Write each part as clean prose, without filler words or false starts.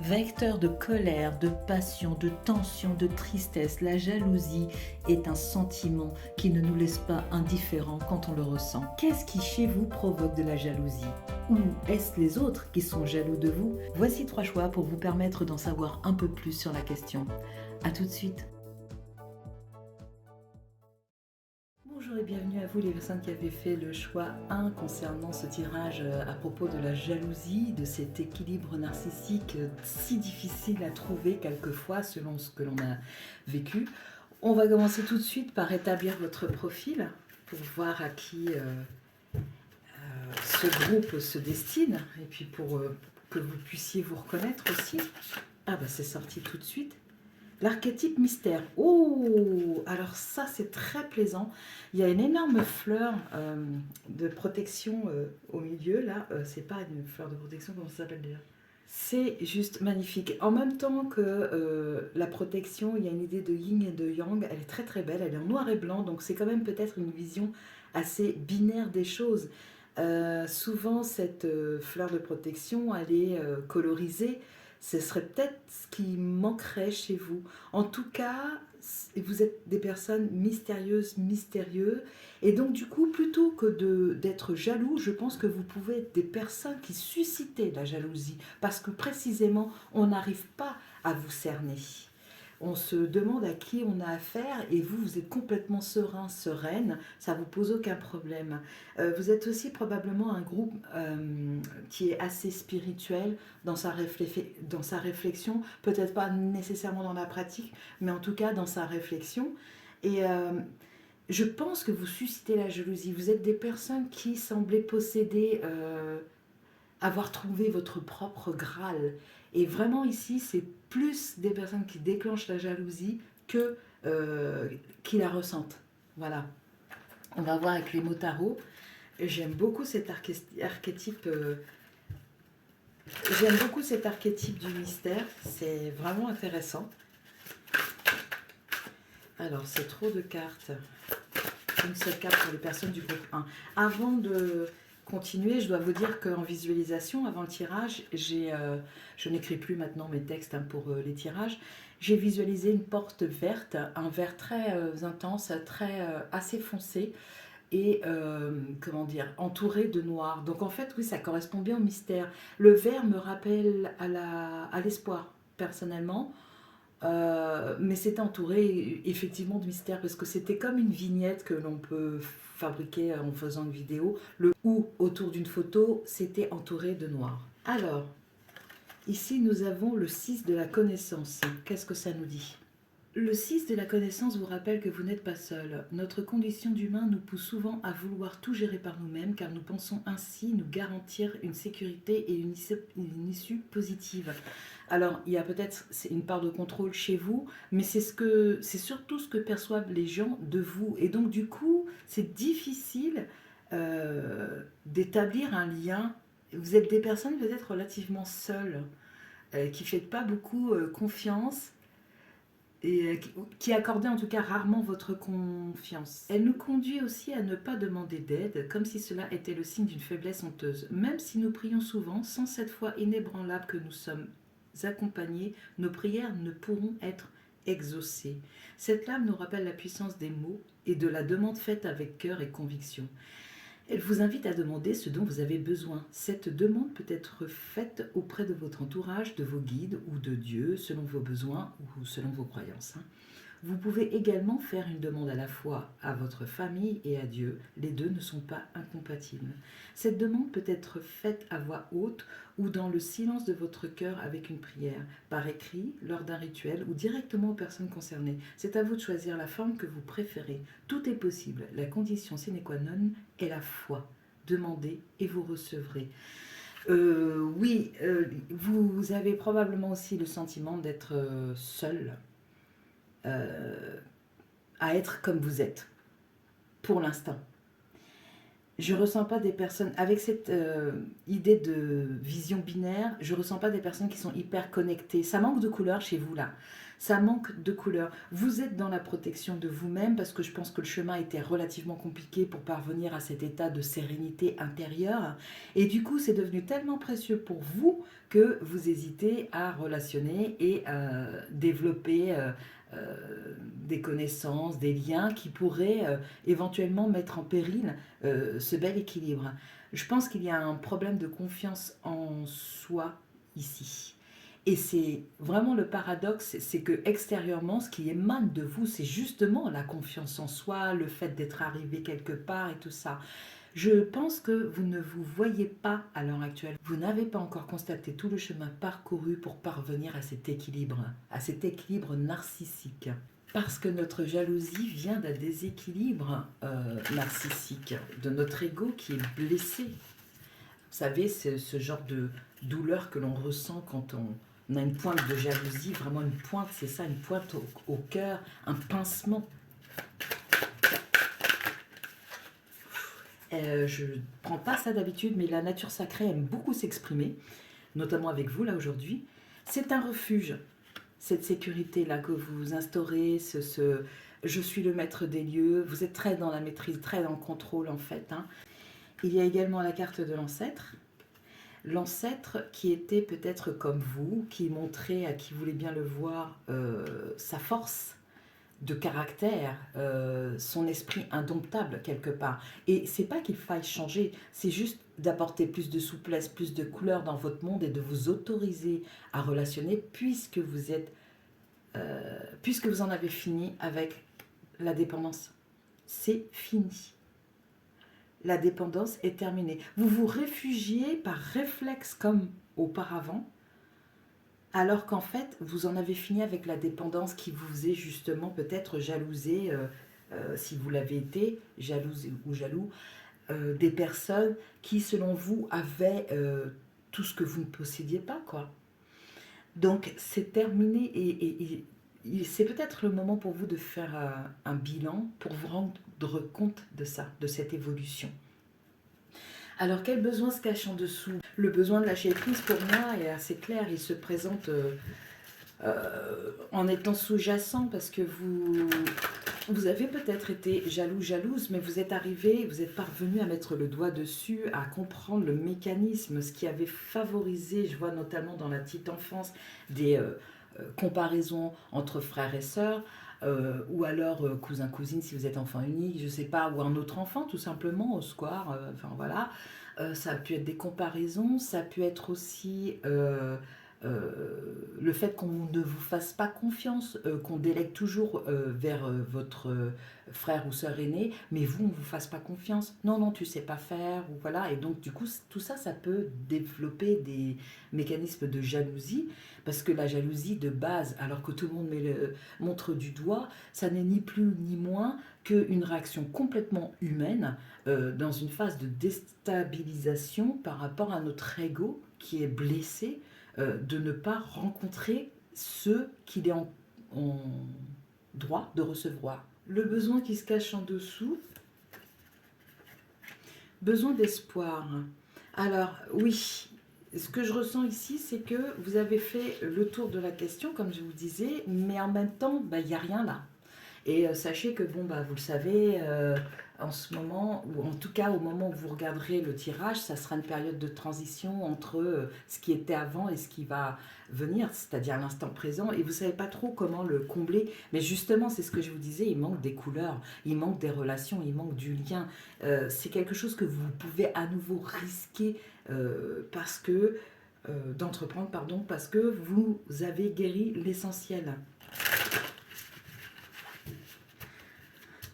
Vecteur de colère, de passion, de tension, de tristesse, la jalousie est un sentiment qui ne nous laisse pas indifférents quand on le ressent. Qu'est-ce qui chez vous provoque de la jalousie? Ou est-ce les autres qui sont jaloux de vous? Voici 3 choix pour vous permettre d'en savoir un peu plus sur la question. A tout de suite. Bonjour et bienvenue à vous les personnes qui avez fait le choix 1 concernant ce tirage à propos de la jalousie, de cet équilibre narcissique si difficile à trouver quelquefois selon ce que l'on a vécu. On va commencer tout de suite par établir votre profil pour voir à qui ce groupe se destine et puis pour que vous puissiez vous reconnaître aussi. Ah bah c'est sorti tout de suite. L'archétype mystère. Oh, alors ça c'est très plaisant. Il y a une énorme fleur de protection au milieu là. C'est pas une fleur de protection, comment ça s'appelle déjà? C'est juste magnifique. En même temps que la protection, il y a une idée de yin et de yang. Elle est très très belle. Elle est en noir et blanc, donc c'est quand même peut-être une vision assez binaire des choses. Souvent cette fleur de protection, elle est colorisée. Ce serait peut-être ce qui manquerait chez vous. En tout cas, vous êtes des personnes mystérieuses, mystérieux. Et donc, du coup, plutôt que d'être jaloux, je pense que vous pouvez être des personnes qui suscitez la jalousie. Parce que précisément, on n'arrive pas à vous cerner. On se demande à qui on a affaire et vous, vous êtes complètement serein, sereine, ça ne vous pose aucun problème. Vous êtes aussi probablement un groupe qui est assez spirituel dans sa réflexion, peut-être pas nécessairement dans la pratique, mais en tout cas dans sa réflexion. Et je pense que vous suscitez la jalousie. Vous êtes des personnes qui semblaient posséder, avoir trouvé votre propre Graal. Et vraiment ici, c'est plus des personnes qui déclenchent la jalousie que qui la ressentent. Voilà. On va voir avec les mots tarot. J'aime beaucoup cet archétype. J'aime beaucoup cet archétype du mystère. C'est vraiment intéressant. Alors, c'est trop de cartes. Une seule carte pour les personnes du groupe 1. Avant de continuer, je dois vous dire qu'en visualisation, avant le tirage, je n'écris plus maintenant mes textes pour les tirages, j'ai visualisé une porte verte, un vert très intense, assez foncé et comment dire, entouré de noir. Donc en fait, oui, ça correspond bien au mystère. Le vert me rappelle à l'espoir, personnellement. Mais c'était entouré effectivement de mystère parce que c'était comme une vignette que l'on peut fabriquer en faisant une vidéo. Le ou autour d'une photo, c'était entouré de noir. Alors, ici nous avons le 6 de la connaissance. Qu'est-ce que ça nous dit? Le 6 de la connaissance vous rappelle que vous n'êtes pas seul. Notre condition d'humain nous pousse souvent à vouloir tout gérer par nous-mêmes car nous pensons ainsi nous garantir une sécurité et une issue positive. Alors, il y a peut-être une part de contrôle chez vous, mais c'est surtout ce que perçoivent les gens de vous. Et donc, du coup, c'est difficile d'établir un lien. Vous êtes des personnes peut-être relativement seules, qui ne faites pas beaucoup confiance et qui accordez en tout cas rarement votre confiance. Elle nous conduit aussi à ne pas demander d'aide, comme si cela était le signe d'une faiblesse honteuse. Même si nous prions souvent, sans cette foi inébranlable que nous sommes accompagnés, nos prières ne pourront être exaucées. Cette lame nous rappelle la puissance des mots et de la demande faite avec cœur et conviction. Elle vous invite à demander ce dont vous avez besoin. Cette demande peut être faite auprès de votre entourage, de vos guides ou de Dieu, selon vos besoins ou selon vos croyances. Vous pouvez également faire une demande à la fois à votre famille et à Dieu. Les deux ne sont pas incompatibles. Cette demande peut être faite à voix haute ou dans le silence de votre cœur avec une prière, par écrit, lors d'un rituel ou directement aux personnes concernées. C'est à vous de choisir la forme que vous préférez. Tout est possible. La condition sine qua non est la foi. Demandez et vous recevrez. Oui, vous avez probablement aussi le sentiment d'être seul. À être comme vous êtes, pour l'instant. Je ne ressens pas des personnes, avec cette idée de vision binaire, je ne ressens pas des personnes qui sont hyper connectées. Ça manque de couleur chez vous là. Ça manque de couleur. Vous êtes dans la protection de vous-même parce que je pense que le chemin était relativement compliqué pour parvenir à cet état de sérénité intérieure. Et du coup, c'est devenu tellement précieux pour vous que vous hésitez à relationner et développer des connaissances, des liens qui pourraient éventuellement mettre en péril ce bel équilibre. Je pense qu'il y a un problème de confiance en soi ici. Et c'est vraiment le paradoxe, c'est que extérieurement, ce qui émane de vous, c'est justement la confiance en soi, le fait d'être arrivé quelque part et tout ça. Je pense que vous ne vous voyez pas à l'heure actuelle. Vous n'avez pas encore constaté tout le chemin parcouru pour parvenir à cet équilibre narcissique. Parce que notre jalousie vient d'un déséquilibre narcissique, de notre ego qui est blessé. Vous savez, c'est ce genre de douleur que l'on ressent quand on a une pointe de jalousie, vraiment une pointe, c'est ça, une pointe au cœur, un pincement. Je ne prends pas ça d'habitude, mais la nature sacrée aime beaucoup s'exprimer, notamment avec vous là aujourd'hui. C'est un refuge, cette sécurité-là que vous instaurez, je suis le maître des lieux, vous êtes très dans la maîtrise, très dans le contrôle en fait. Hein. Il y a également la carte de l'ancêtre. L'ancêtre qui était peut-être comme vous, qui montrait à qui voulait bien le voir sa force de caractère, son esprit indomptable quelque part. Et c'est pas qu'il faille changer, c'est juste d'apporter plus de souplesse, plus de couleur dans votre monde et de vous autoriser à relationner puisque vous en avez fini avec la dépendance. C'est fini. La dépendance est terminée. Vous vous réfugiez par réflexe comme auparavant, alors qu'en fait, vous en avez fini avec la dépendance qui vous faisait justement peut-être jalouser, si vous l'avez été, jalouse ou jaloux, des personnes qui, selon vous, avaient tout ce que vous ne possédiez pas, quoi. Donc, c'est terminé et c'est peut-être le moment pour vous de faire un bilan pour vous rendre compte de ça, de cette évolution. Alors, quel besoin se cache en dessous? Le besoin de lâcher prise, pour moi, est assez clair. Il se présente en étant sous-jacent parce que vous avez peut-être été jalouse, mais vous êtes arrivé, vous êtes parvenu à mettre le doigt dessus, à comprendre le mécanisme, ce qui avait favorisé, je vois notamment dans la petite enfance, des comparaisons entre frères et sœurs, ou alors cousin-cousine si vous êtes enfant unique, je sais pas, ou un autre enfant tout simplement au square, enfin voilà. Ça a pu être des comparaisons, ça a pu être aussi le fait qu'on ne vous fasse pas confiance, qu'on délègue toujours vers votre frère ou sœur aîné, mais vous, on ne vous fasse pas confiance. Non, non, tu sais pas faire, ou voilà. Et donc, du coup, tout ça, ça peut développer des mécanismes de jalousie, parce que la jalousie de base, alors que tout le monde montre du doigt, ça n'est ni plus ni moins qu'une réaction complètement humaine dans une phase de déstabilisation par rapport à notre ego qui est blessé de ne pas rencontrer ceux qu'il est en droit de recevoir. Le besoin qui se cache en dessous, besoin d'espoir. Alors oui, ce que je ressens ici, c'est que vous avez fait le tour de la question, comme je vous disais, mais en même temps, il n'y a rien là. Et sachez que, bon, vous le savez, en ce moment, ou en tout cas au moment où vous regarderez le tirage, ça sera une période de transition entre ce qui était avant et ce qui va venir, c'est-à-dire l'instant présent, et vous ne savez pas trop comment le combler. Mais justement, c'est ce que je vous disais, il manque des couleurs, il manque des relations, il manque du lien. C'est quelque chose que vous pouvez à nouveau risquer d'entreprendre, parce que vous avez guéri l'essentiel.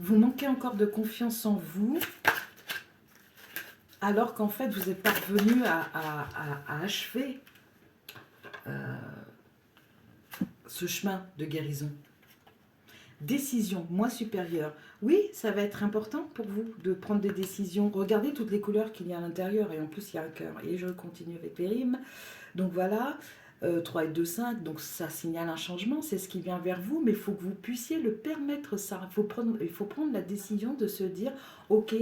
Vous manquez encore de confiance en vous, alors qu'en fait, vous êtes parvenu à achever ce chemin de guérison. Décision, moi supérieur. Oui, ça va être important pour vous de prendre des décisions. Regardez toutes les couleurs qu'il y a à l'intérieur, et en plus, il y a un cœur. Et je continue avec les rimes. Donc voilà, 3 et 2, 5, donc ça signale un changement, c'est ce qui vient vers vous, mais il faut que vous puissiez le permettre ça. Il faut prendre la décision de se dire, ok,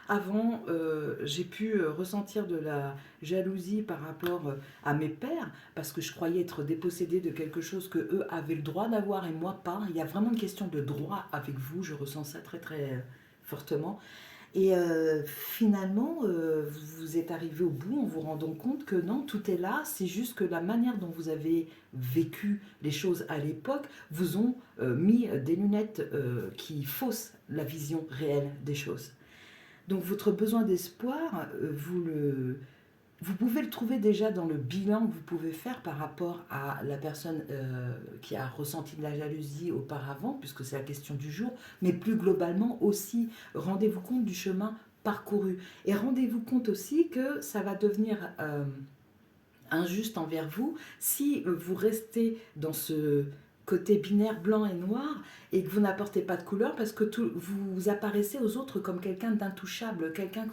avant j'ai pu ressentir de la jalousie par rapport à mes pères, parce que je croyais être dépossédée de quelque chose que eux avaient le droit d'avoir et moi pas. Il y a vraiment une question de droit avec vous, je ressens ça très très fortement. Et finalement, vous êtes arrivé au bout en vous rendant compte que non, tout est là, c'est juste que la manière dont vous avez vécu les choses à l'époque vous ont mis des lunettes qui faussent la vision réelle des choses. Donc votre besoin d'espoir, vous pouvez le trouver déjà dans le bilan que vous pouvez faire par rapport à la personne qui a ressenti de la jalousie auparavant, puisque c'est la question du jour, mais plus globalement aussi, rendez-vous compte du chemin parcouru. Et rendez-vous compte aussi que ça va devenir injuste envers vous si vous restez dans ce côté binaire blanc et noir et que vous n'apportez pas de couleur parce que vous apparaissez aux autres comme quelqu'un d'intouchable, quelqu'un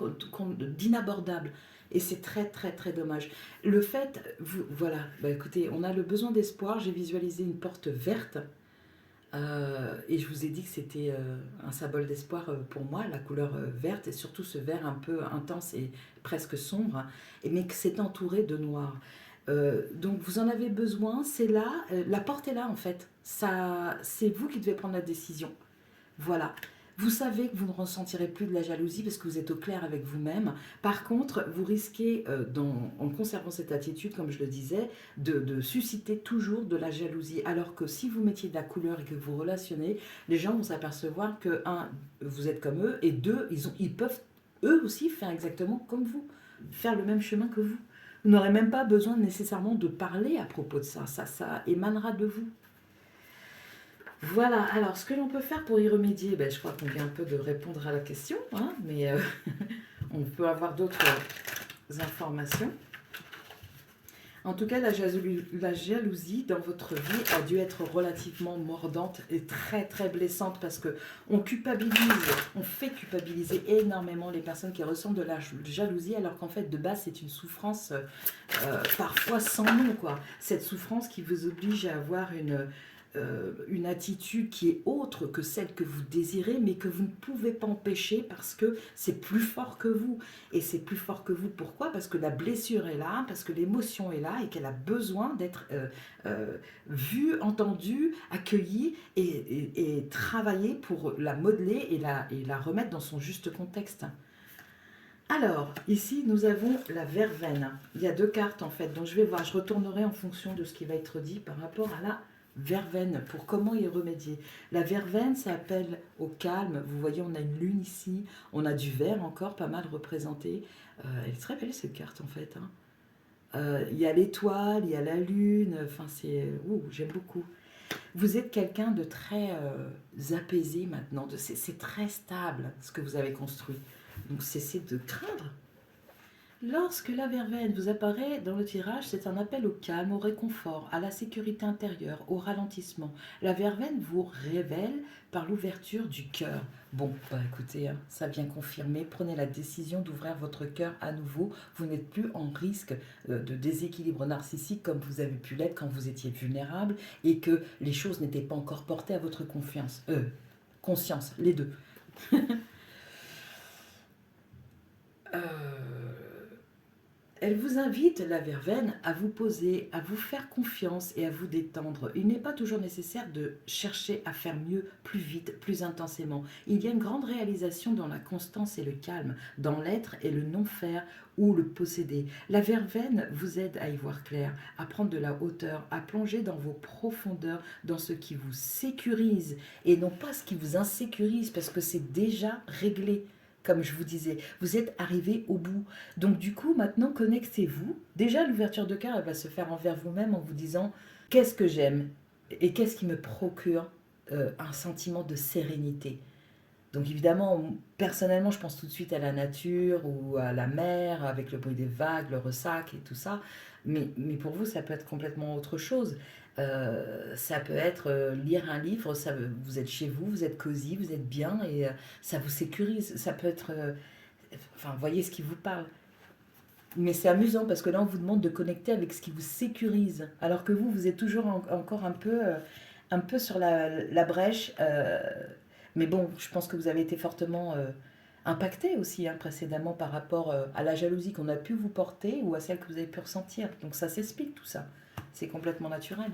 d'inabordable. Et c'est très très très dommage. Le fait, voilà, bah écoutez, on a le besoin d'espoir. J'ai visualisé une porte verte et je vous ai dit que c'était un symbole d'espoir pour moi, la couleur verte et surtout ce vert un peu intense et presque sombre, mais que c'est entouré de noir. Donc vous en avez besoin, c'est là, la porte est là en fait. Ça, c'est vous qui devez prendre la décision. Voilà. Vous savez que vous ne ressentirez plus de la jalousie parce que vous êtes au clair avec vous-même. Par contre, vous risquez, en conservant cette attitude, comme je le disais, de susciter toujours de la jalousie. Alors que si vous mettiez de la couleur et que vous relationnez, les gens vont s'apercevoir que, un, vous êtes comme eux, et deux, ils peuvent eux aussi faire exactement comme vous, faire le même chemin que vous. Vous n'aurez même pas besoin nécessairement de parler à propos de ça. Ça émanera de vous. Voilà, alors ce que l'on peut faire pour y remédier, ben, je crois qu'on vient un peu de répondre à la question, hein, mais on peut avoir d'autres informations. En tout cas, la jalousie dans votre vie a dû être relativement mordante et très très blessante parce que on fait culpabiliser énormément les personnes qui ressentent de la jalousie alors qu'en fait de base c'est une souffrance parfois sans nom quoi. Cette souffrance qui vous oblige à avoir une attitude qui est autre que celle que vous désirez, mais que vous ne pouvez pas empêcher parce que c'est plus fort que vous. Et c'est plus fort que vous, pourquoi? Parce que la blessure est là, parce que l'émotion est là et qu'elle a besoin d'être vue, entendue, accueillie et travaillée pour la modeler et la remettre dans son juste contexte. Alors, ici, nous avons la verveine. Il y a deux cartes, en fait, donc je vais voir, je retournerai en fonction de ce qui va être dit par rapport à la verveine, pour comment y remédier. La verveine, ça appelle au calme. Vous voyez, on a une lune ici, on a du vert encore, pas mal représenté. Elle est très belle, cette carte, en fait. Hein. Il y a l'étoile, il y a la lune, enfin, c'est... j'aime beaucoup. Vous êtes quelqu'un de très apaisé maintenant, c'est très stable, ce que vous avez construit. Donc cessez de craindre. Lorsque la verveine vous apparaît dans le tirage, c'est un appel au calme, au réconfort, à la sécurité intérieure, au ralentissement. La verveine vous révèle par l'ouverture du cœur. Bon, bah écoutez, hein, ça vient confirmer. Prenez la décision d'ouvrir votre cœur à nouveau. Vous n'êtes plus en risque de déséquilibre narcissique comme vous avez pu l'être quand vous étiez vulnérable et que les choses n'étaient pas encore portées à votre conscience, les deux. euh... Elle vous invite, la verveine, à vous poser, à vous faire confiance et à vous détendre. Il n'est pas toujours nécessaire de chercher à faire mieux, plus vite, plus intensément. Il y a une grande réalisation dans la constance et le calme, dans l'être et le non-faire ou le posséder. La verveine vous aide à y voir clair, à prendre de la hauteur, à plonger dans vos profondeurs, dans ce qui vous sécurise et non pas ce qui vous insécurise parce que c'est déjà réglé. Comme je vous disais, vous êtes arrivé au bout. Donc du coup, maintenant, connectez-vous. Déjà, l'ouverture de cœur, elle va se faire envers vous-même en vous disant qu'est-ce que j'aime et qu'est-ce qui me procure un sentiment de sérénité. Donc évidemment, personnellement, je pense tout de suite à la nature ou à la mer avec le bruit des vagues, le ressac et tout ça. Mais pour vous, ça peut être complètement autre chose. Ça peut être lire un livre, vous êtes chez vous, vous êtes cosy, vous êtes bien et ça vous sécurise. Ça peut être... enfin, voyez ce qui vous parle. Mais c'est amusant parce que là, on vous demande de connecter avec ce qui vous sécurise. Alors que vous, vous êtes toujours encore un peu sur la brèche. Mais bon, je pense que vous avez été fortement impacté aussi, hein, précédemment par rapport à la jalousie qu'on a pu vous porter ou à celle que vous avez pu ressentir. Donc ça s'explique tout ça. C'est complètement naturel.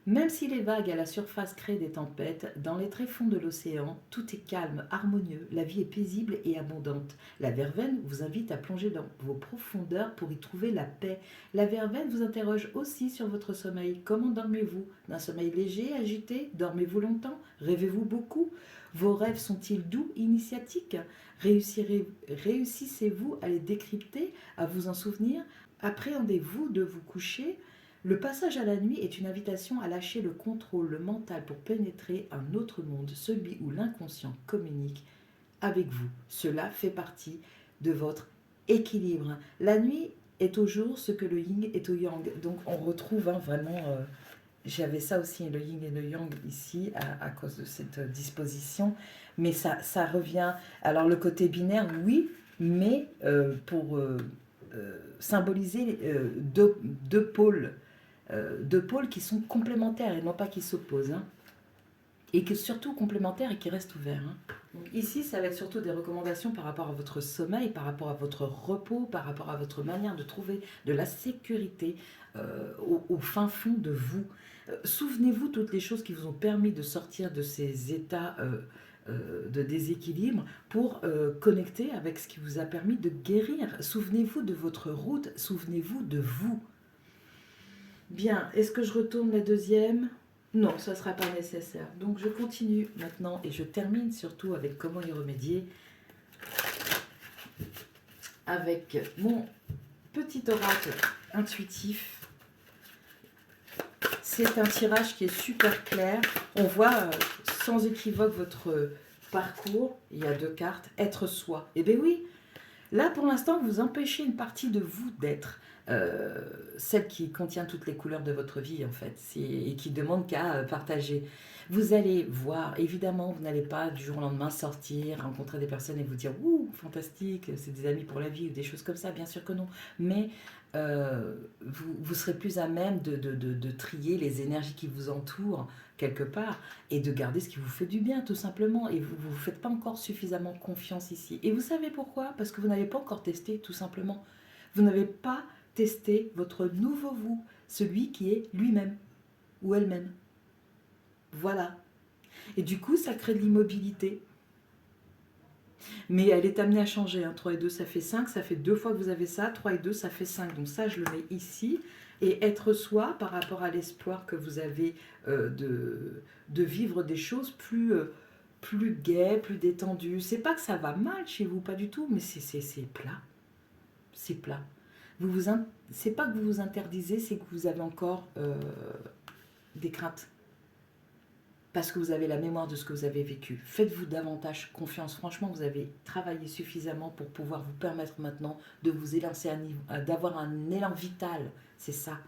Même si les vagues à la surface créent des tempêtes, dans les tréfonds de l'océan, tout est calme, harmonieux, la vie est paisible et abondante. La verveine vous invite à plonger dans vos profondeurs pour y trouver la paix. La verveine vous interroge aussi sur votre sommeil. Comment dormez-vous? D'un sommeil léger, agité? Dormez-vous longtemps? Rêvez-vous beaucoup? Vos rêves sont-ils doux, initiatiques? Réussissez-vous à les décrypter, à vous en souvenir? Appréhendez-vous de vous coucher? Le passage à la nuit est une invitation à lâcher le contrôle, le mental pour pénétrer un autre monde, celui où l'inconscient communique avec vous. Cela fait partie de votre équilibre. La nuit est au jour ce que le yin est au yang. Donc on retrouve vraiment, j'avais ça aussi, le yin et le yang ici, à cause de cette disposition. Mais ça revient, alors le côté binaire, oui, mais pour symboliser deux pôles qui sont complémentaires et non pas qui s'opposent, hein. Et que surtout complémentaires et qui restent ouverts, hein. Donc ici, ça va être surtout des recommandations par rapport à votre sommeil, par rapport à votre repos, par rapport à votre manière de trouver de la sécurité au fin fond de vous. Souvenez-vous toutes les choses qui vous ont permis de sortir de ces états de déséquilibre pour connecter avec ce qui vous a permis de guérir. Souvenez-vous de votre route, souvenez-vous de vous. Bien, est-ce que je retourne la deuxième? Non, ça ne sera pas nécessaire. Donc je continue maintenant et je termine surtout avec comment y remédier avec mon petit oracle intuitif. C'est un tirage qui est super clair. On voit sans équivoque votre parcours. Il y a 2 cartes. Être soi. Eh bien oui, là pour l'instant vous empêchez une partie de vous d'être. Celle qui contient toutes les couleurs de votre vie en fait, et qui demande qu'à partager. Vous allez voir, évidemment, vous n'allez pas du jour au lendemain sortir, rencontrer des personnes et vous dire ouh, fantastique, c'est des amis pour la vie ou des choses comme ça, bien sûr que non. Mais vous serez plus à même de trier les énergies qui vous entourent quelque part et de garder ce qui vous fait du bien tout simplement. Et vous ne vous faites pas encore suffisamment confiance ici. Et vous savez pourquoi? Parce que vous n'avez pas encore testé tout simplement. Vous n'avez pas testé votre nouveau vous, celui qui est lui-même ou elle-même. Voilà. Et du coup, ça crée de l'immobilité. Mais elle est amenée à changer. Hein. 3 et 2, ça fait 5. Ça fait 2 fois que vous avez ça. 3 et 2, ça fait 5. Donc ça, je le mets ici. Et être soi par rapport à l'espoir que vous avez de vivre des choses plus gaies, plus détendues. C'est pas que ça va mal chez vous, pas du tout, mais c'est plat. C'est plat. C'est pas que vous vous interdisez, c'est que vous avez encore des craintes. Parce que vous avez la mémoire de ce que vous avez vécu. Faites-vous davantage confiance. Franchement, vous avez travaillé suffisamment pour pouvoir vous permettre maintenant de vous élancer d'avoir un élan vital. C'est ça.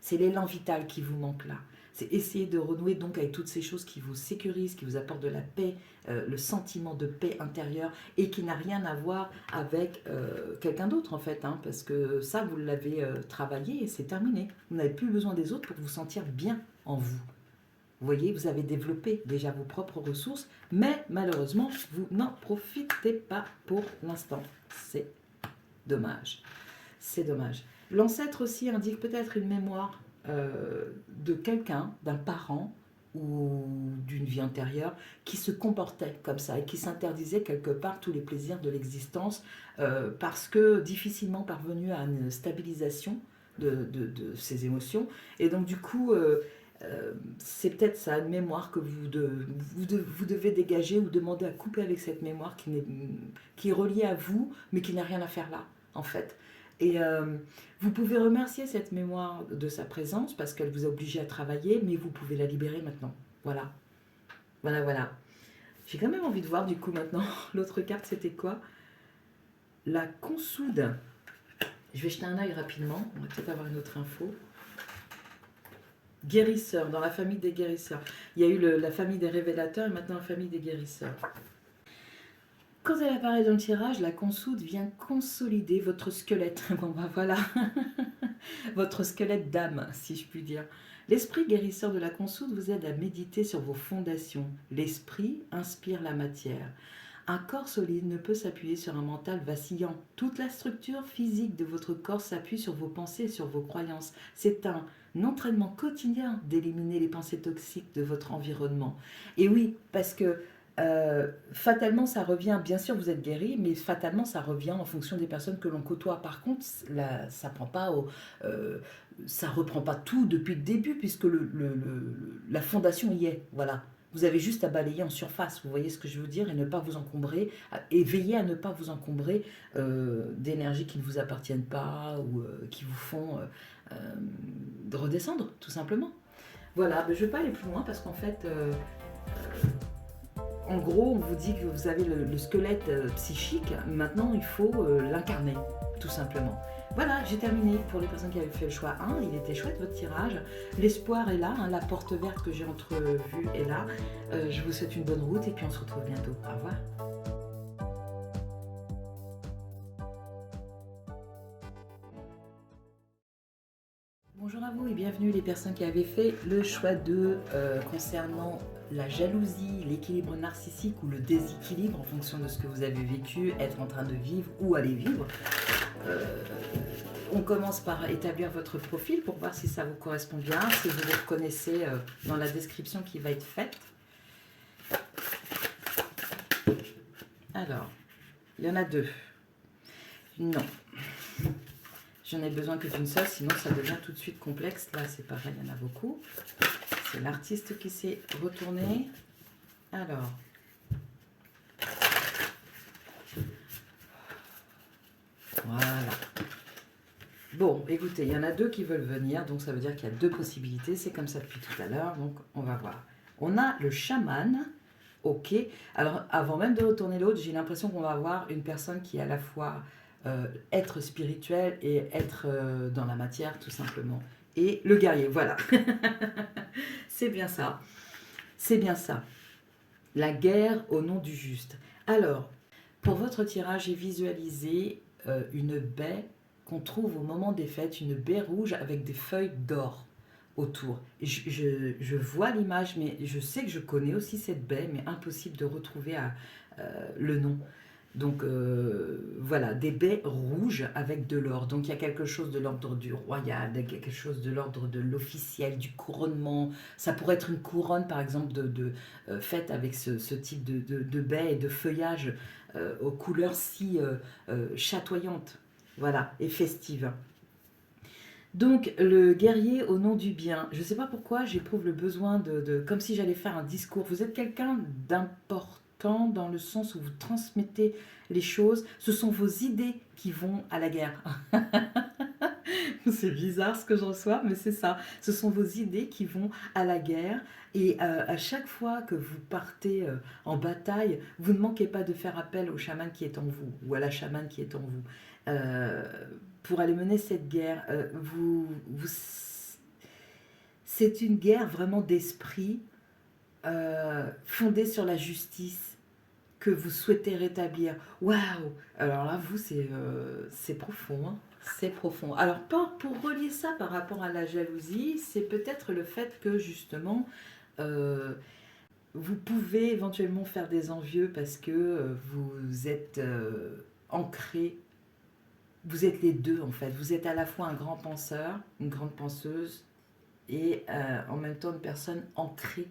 C'est l'élan vital qui vous manque là. C'est essayer de renouer donc avec toutes ces choses qui vous sécurisent, qui vous apportent de la paix, le sentiment de paix intérieure et qui n'a rien à voir avec quelqu'un d'autre en fait. Hein, parce que ça, vous l'avez travaillé et c'est terminé. Vous n'avez plus besoin des autres pour vous sentir bien en vous. Vous voyez, vous avez développé déjà vos propres ressources, mais malheureusement, vous n'en profitez pas pour l'instant. C'est dommage. C'est dommage. L'ancêtre aussi indique peut-être une mémoire de quelqu'un, d'un parent ou d'une vie antérieure qui se comportait comme ça et qui s'interdisait quelque part tous les plaisirs de l'existence parce que difficilement parvenu à une stabilisation de ses émotions. Et donc du coup... c'est peut-être ça, une mémoire que vous devez dégager ou demander à couper avec cette mémoire qui est reliée à vous, mais qui n'a rien à faire là, en fait. Et vous pouvez remercier cette mémoire de sa présence parce qu'elle vous a obligé à travailler, mais vous pouvez la libérer maintenant. Voilà. Voilà, voilà. J'ai quand même envie de voir du coup maintenant. L'autre carte, c'était quoi? La consoude. Je vais jeter un œil rapidement. On va peut-être avoir une autre info. Guérisseurs, dans la famille des guérisseurs. Il y a eu la famille des révélateurs et maintenant la famille des guérisseurs. Quand elle apparaît dans le tirage, la consoude vient consolider votre squelette. Bon ben voilà, votre squelette d'âme, si je puis dire. L'esprit guérisseur de la consoude vous aide à méditer sur vos fondations. L'esprit inspire la matière. Un corps solide ne peut s'appuyer sur un mental vacillant. Toute la structure physique de votre corps s'appuie sur vos pensées et sur vos croyances. C'est un entraînement quotidien d'éliminer les pensées toxiques de votre environnement. Et oui, parce que fatalement, ça revient, bien sûr, vous êtes guéri, mais fatalement, ça revient en fonction des personnes que l'on côtoie. Par contre, là, ça reprend pas tout depuis le début, puisque la fondation y est. Voilà. Vous avez juste à balayer en surface, vous voyez ce que je veux dire, et ne pas vous encombrer, et veiller à ne pas vous encombrer d'énergies qui ne vous appartiennent pas ou qui vous font redescendre, tout simplement. Voilà, ben, je ne vais pas aller plus loin parce qu'en fait, en gros, on vous dit que vous avez le squelette psychique. Maintenant, il faut l'incarner, tout simplement. Voilà, j'ai terminé pour les personnes qui avaient fait le choix 1. Il était chouette votre tirage. L'espoir est là, hein, la porte verte que j'ai entrevue est là. Je vous souhaite une bonne route et puis on se retrouve bientôt. Au revoir. Bonjour à vous et bienvenue les personnes qui avaient fait le choix 2 concernant la jalousie, l'équilibre narcissique ou le déséquilibre en fonction de ce que vous avez vécu, être en train de vivre ou aller vivre. On commence par établir votre profil pour voir si ça vous correspond bien, si vous vous reconnaissez dans la description qui va être faite. Alors, il y en a 2. Non. J'en ai besoin que d'une seule, sinon ça devient tout de suite complexe. Là, c'est pareil, il y en a beaucoup. C'est l'artiste qui s'est retourné. Alors. Voilà. Bon, écoutez, il y en a 2 qui veulent venir, donc ça veut dire qu'il y a 2 possibilités. C'est comme ça depuis tout à l'heure, donc on va voir. On a le chaman. Ok. Alors, avant même de retourner l'autre, j'ai l'impression qu'on va avoir une personne qui est à la fois être spirituel et être dans la matière, tout simplement. Et le guerrier, voilà. C'est bien ça. C'est bien ça. La guerre au nom du juste. Alors, pour votre tirage, j'ai visualisé une baie qu'on trouve au moment des fêtes, une baie rouge avec des feuilles d'or autour. Je vois l'image, mais je sais que je connais aussi cette baie, mais impossible de retrouver le nom. Donc voilà, des baies rouges avec de l'or. Donc il y a quelque chose de l'ordre du royal, quelque chose de l'ordre de l'officiel, du couronnement. Ça pourrait être une couronne par exemple faite avec ce type de baies et de feuillage aux couleurs si chatoyantes, voilà, et festives. Donc le guerrier au nom du bien. Je ne sais pas pourquoi j'éprouve le besoin comme si j'allais faire un discours. Vous êtes quelqu'un d'important dans le sens où vous transmettez les choses. Ce sont vos idées qui vont à la guerre. C'est bizarre ce que je reçois, mais c'est ça. Ce sont vos idées qui vont à la guerre. Et à chaque fois que vous partez en bataille, vous ne manquez pas de faire appel au chaman qui est en vous, ou à la chamane qui est en vous. Euh, pour aller mener cette guerre, c'est une guerre vraiment d'esprit, fondée sur la justice que vous souhaitez rétablir. Waouh! Alors là, vous, c'est profond, hein. C'est profond. Alors, pour relier ça par rapport à la jalousie, c'est peut-être le fait que justement, euh, vous pouvez éventuellement faire des envieux parce que vous êtes ancré. Vous êtes les deux en fait. Vous êtes à la fois un grand penseur, une grande penseuse et en même temps une personne ancrée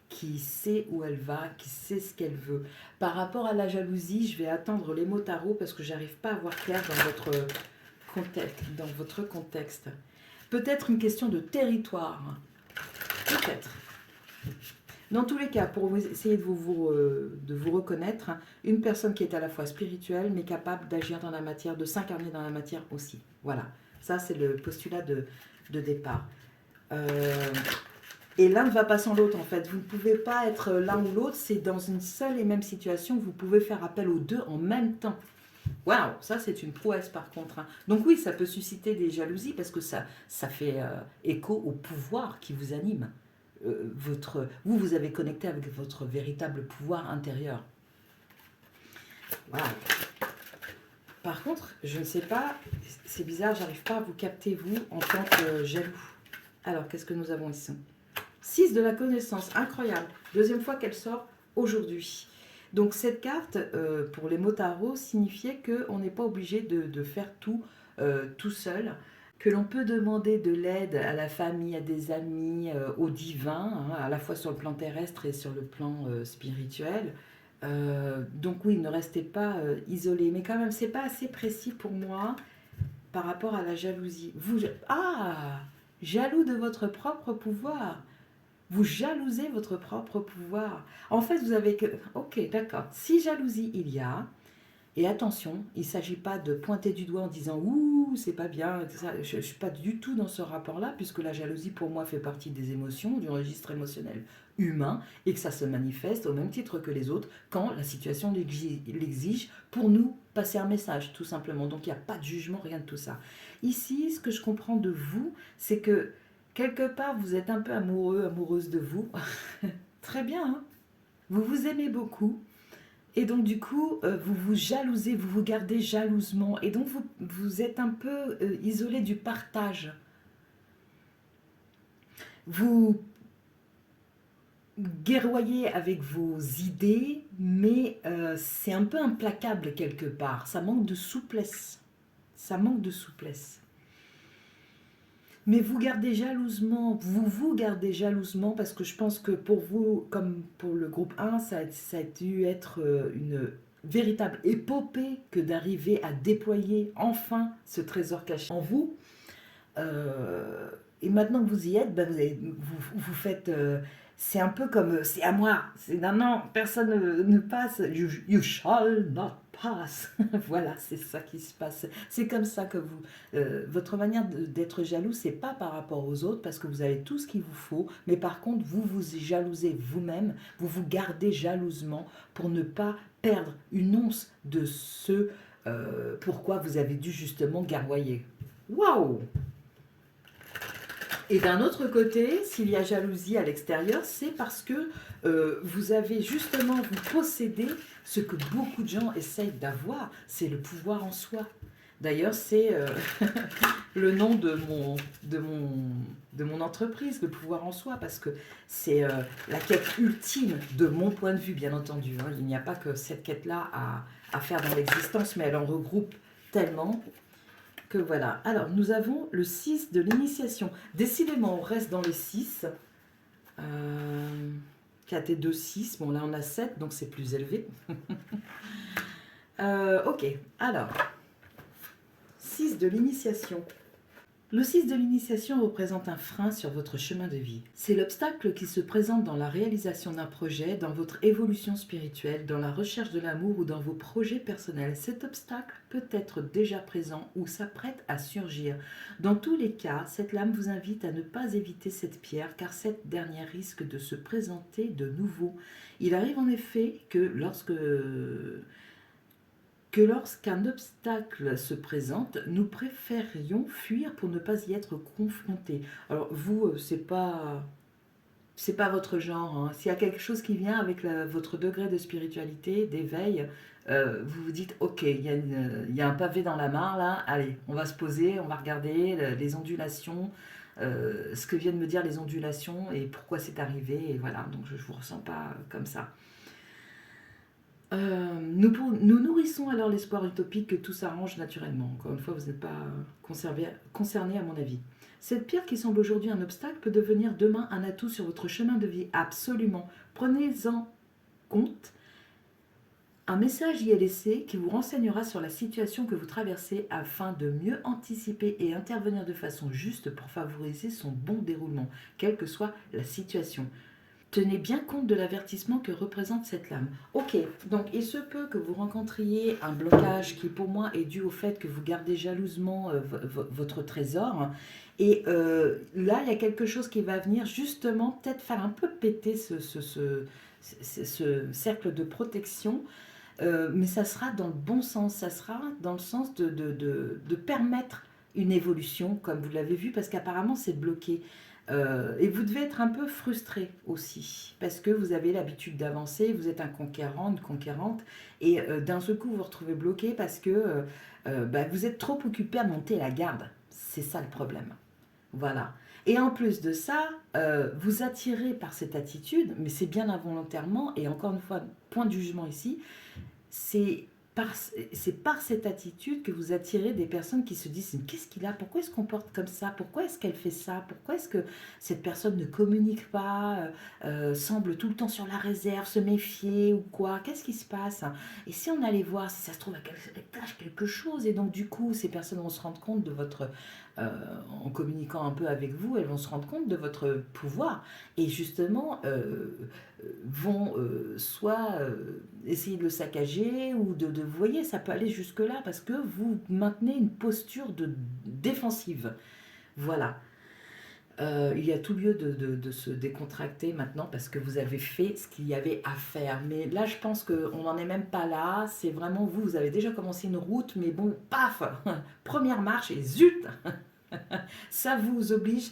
qui sait où elle va, qui sait ce qu'elle veut. Par rapport à la jalousie, je vais attendre les mots tarot parce que j'arrive pas à voir clair dans votre contexte. Peut-être une question de territoire. Peut-être. Dans tous les cas, pour essayer de vous reconnaître, une personne qui est à la fois spirituelle, mais capable d'agir dans la matière, de s'incarner dans la matière aussi. Voilà, ça c'est le postulat de départ. Et l'un ne va pas sans l'autre en fait. Vous ne pouvez pas être l'un ou l'autre, c'est dans une seule et même situation que vous pouvez faire appel aux deux en même temps. Waouh, ça c'est une prouesse par contre. Donc oui, ça peut susciter des jalousies parce que ça fait écho au pouvoir qui vous anime. Vous avez connecté avec votre véritable pouvoir intérieur. Waouh. Par contre, je ne sais pas, c'est bizarre, j'arrive pas à vous capter, vous, en tant que jaloux. Alors, qu'est-ce que nous avons ici? 6 de la connaissance, incroyable. Deuxième fois qu'elle sort aujourd'hui. Donc, cette carte, pour les mots tarot, signifiait qu'on n'est pas obligé de faire tout tout seul, que l'on peut demander de l'aide à la famille, à des amis, au divin, hein, à la fois sur le plan terrestre et sur le plan spirituel. Donc oui, ne restez pas isolé. Mais quand même, c'est pas assez précis pour moi par rapport à la jalousie. Vous, ah, jaloux de votre propre pouvoir. Vous jalousez votre propre pouvoir. En fait, vous avez que... Ok, d'accord. Si jalousie il y a, et attention, il ne s'agit pas de pointer du doigt en disant ouh, c'est pas bien, tout ça. Je ne suis pas du tout dans ce rapport-là, puisque la jalousie pour moi fait partie des émotions, du registre émotionnel humain, et que ça se manifeste au même titre que les autres quand la situation l'exige pour nous passer un message, tout simplement. Donc il n'y a pas de jugement, rien de tout ça. Ici, ce que je comprends de vous, c'est que quelque part, vous êtes un peu amoureux, amoureuse de vous. Très bien, hein. Vous vous aimez beaucoup. Et donc, du coup, vous vous jalousez, vous vous gardez jalousement. Et donc, vous êtes un peu isolé du partage. Vous guerroyez avec vos idées, mais c'est un peu implacable quelque part. Ça manque de souplesse. Ça manque de souplesse. Mais vous gardez jalousement, vous gardez jalousement, parce que je pense que pour vous, comme pour le groupe 1, ça a dû être une véritable épopée que d'arriver à déployer enfin ce trésor caché en vous. Et maintenant que vous y êtes, ben vous faites... c'est un peu comme... c'est à moi. C'est non, non, personne ne passe. You shall not pass. Voilà, c'est ça qui se passe. C'est comme ça que vous... votre manière d'être jaloux, c'est pas par rapport aux autres, parce que vous avez tout ce qu'il vous faut, mais par contre, vous vous jalousez vous-même, vous vous gardez jalousement pour ne pas perdre une once de ce pourquoi vous avez dû justement garroyer. Waouh! Et d'un autre côté, s'il y a jalousie à l'extérieur, c'est parce que vous avez justement, vous possédez ce que beaucoup de gens essayent d'avoir, c'est le pouvoir en soi. D'ailleurs, c'est le nom de mon entreprise, le pouvoir en soi, parce que c'est la quête ultime de mon point de vue, bien entendu. Hein. Il n'y a pas que cette quête-là à faire dans l'existence, mais elle en regroupe tellement que voilà. Alors, nous avons le 6 de l'initiation. Décidément, on reste dans les 6. 4 et 2, 6. Bon, là, on a 7, donc c'est plus élevé. Ok, alors, 6 de l'initiation. Le 6 de l'initiation représente un frein sur votre chemin de vie. C'est l'obstacle qui se présente dans la réalisation d'un projet, dans votre évolution spirituelle, dans la recherche de l'amour ou dans vos projets personnels. Cet obstacle peut être déjà présent ou s'apprête à surgir. Dans tous les cas, cette lame vous invite à ne pas éviter cette pierre car cette dernière risque de se présenter de nouveau. Il arrive en effet que lorsqu'un obstacle se présente, nous préférions fuir pour ne pas y être confrontés. Alors vous, c'est pas votre genre. Hein. S'il y a quelque chose qui vient avec votre degré de spiritualité, d'éveil, vous vous dites, ok, il y a un pavé dans la mare là, allez, on va se poser, on va regarder les ondulations, ce que viennent me dire les ondulations et pourquoi c'est arrivé, et voilà, donc je ne vous ressens pas comme ça. Nous nourrissons alors l'espoir utopique que tout s'arrange naturellement. Encore une fois, vous n'êtes pas concerné à mon avis. Cette pierre qui semble aujourd'hui un obstacle peut devenir demain un atout sur votre chemin de vie. Absolument. Prenez-en compte. Un message y est laissé qui vous renseignera sur la situation que vous traversez afin de mieux anticiper et intervenir de façon juste pour favoriser son bon déroulement, quelle que soit la situation. Tenez bien compte de l'avertissement que représente cette lame. Ok, donc il se peut que vous rencontriez un blocage qui pour moi est dû au fait que vous gardez jalousement votre trésor. Et là, il y a quelque chose qui va venir justement peut-être faire un peu péter ce cercle de protection. Mais ça sera dans le bon sens, ça sera dans le sens de permettre une évolution, comme vous l'avez vu, parce qu'apparemment c'est bloqué. Et vous devez être un peu frustré aussi, parce que vous avez l'habitude d'avancer, vous êtes un conquérant, une conquérante, et d'un seul coup vous vous retrouvez bloqué parce que bah, vous êtes trop occupé à monter la garde. C'est ça le problème. Voilà. Et en plus de ça, vous attirez par cette attitude, mais c'est bien involontairement, et encore une fois, point de jugement ici, c'est c'est par cette attitude que vous attirez des personnes qui se disent: qu'est-ce qu'il a? Pourquoi il se comporte comme ça? Pourquoi est-ce qu'elle fait ça? Pourquoi est-ce que cette personne ne communique pas, semble tout le temps sur la réserve, se méfier ou quoi? Qu'est-ce qui se passe? Et si on allait voir, si ça se trouve, elle cache quelque chose, et donc du coup, ces personnes vont se rendre compte de votre, euh, en communiquant un peu avec vous, elles vont se rendre compte de votre pouvoir, et justement, vont soit essayer de le saccager ou vous voyez, ça peut aller jusque-là parce que vous maintenez une posture de défensive. Voilà. Il y a tout lieu de se décontracter maintenant parce que vous avez fait ce qu'il y avait à faire. Mais là, je pense qu'on n'en est même pas là. C'est vraiment vous, vous avez déjà commencé une route, mais bon, paf, première marche et zut, ça vous oblige,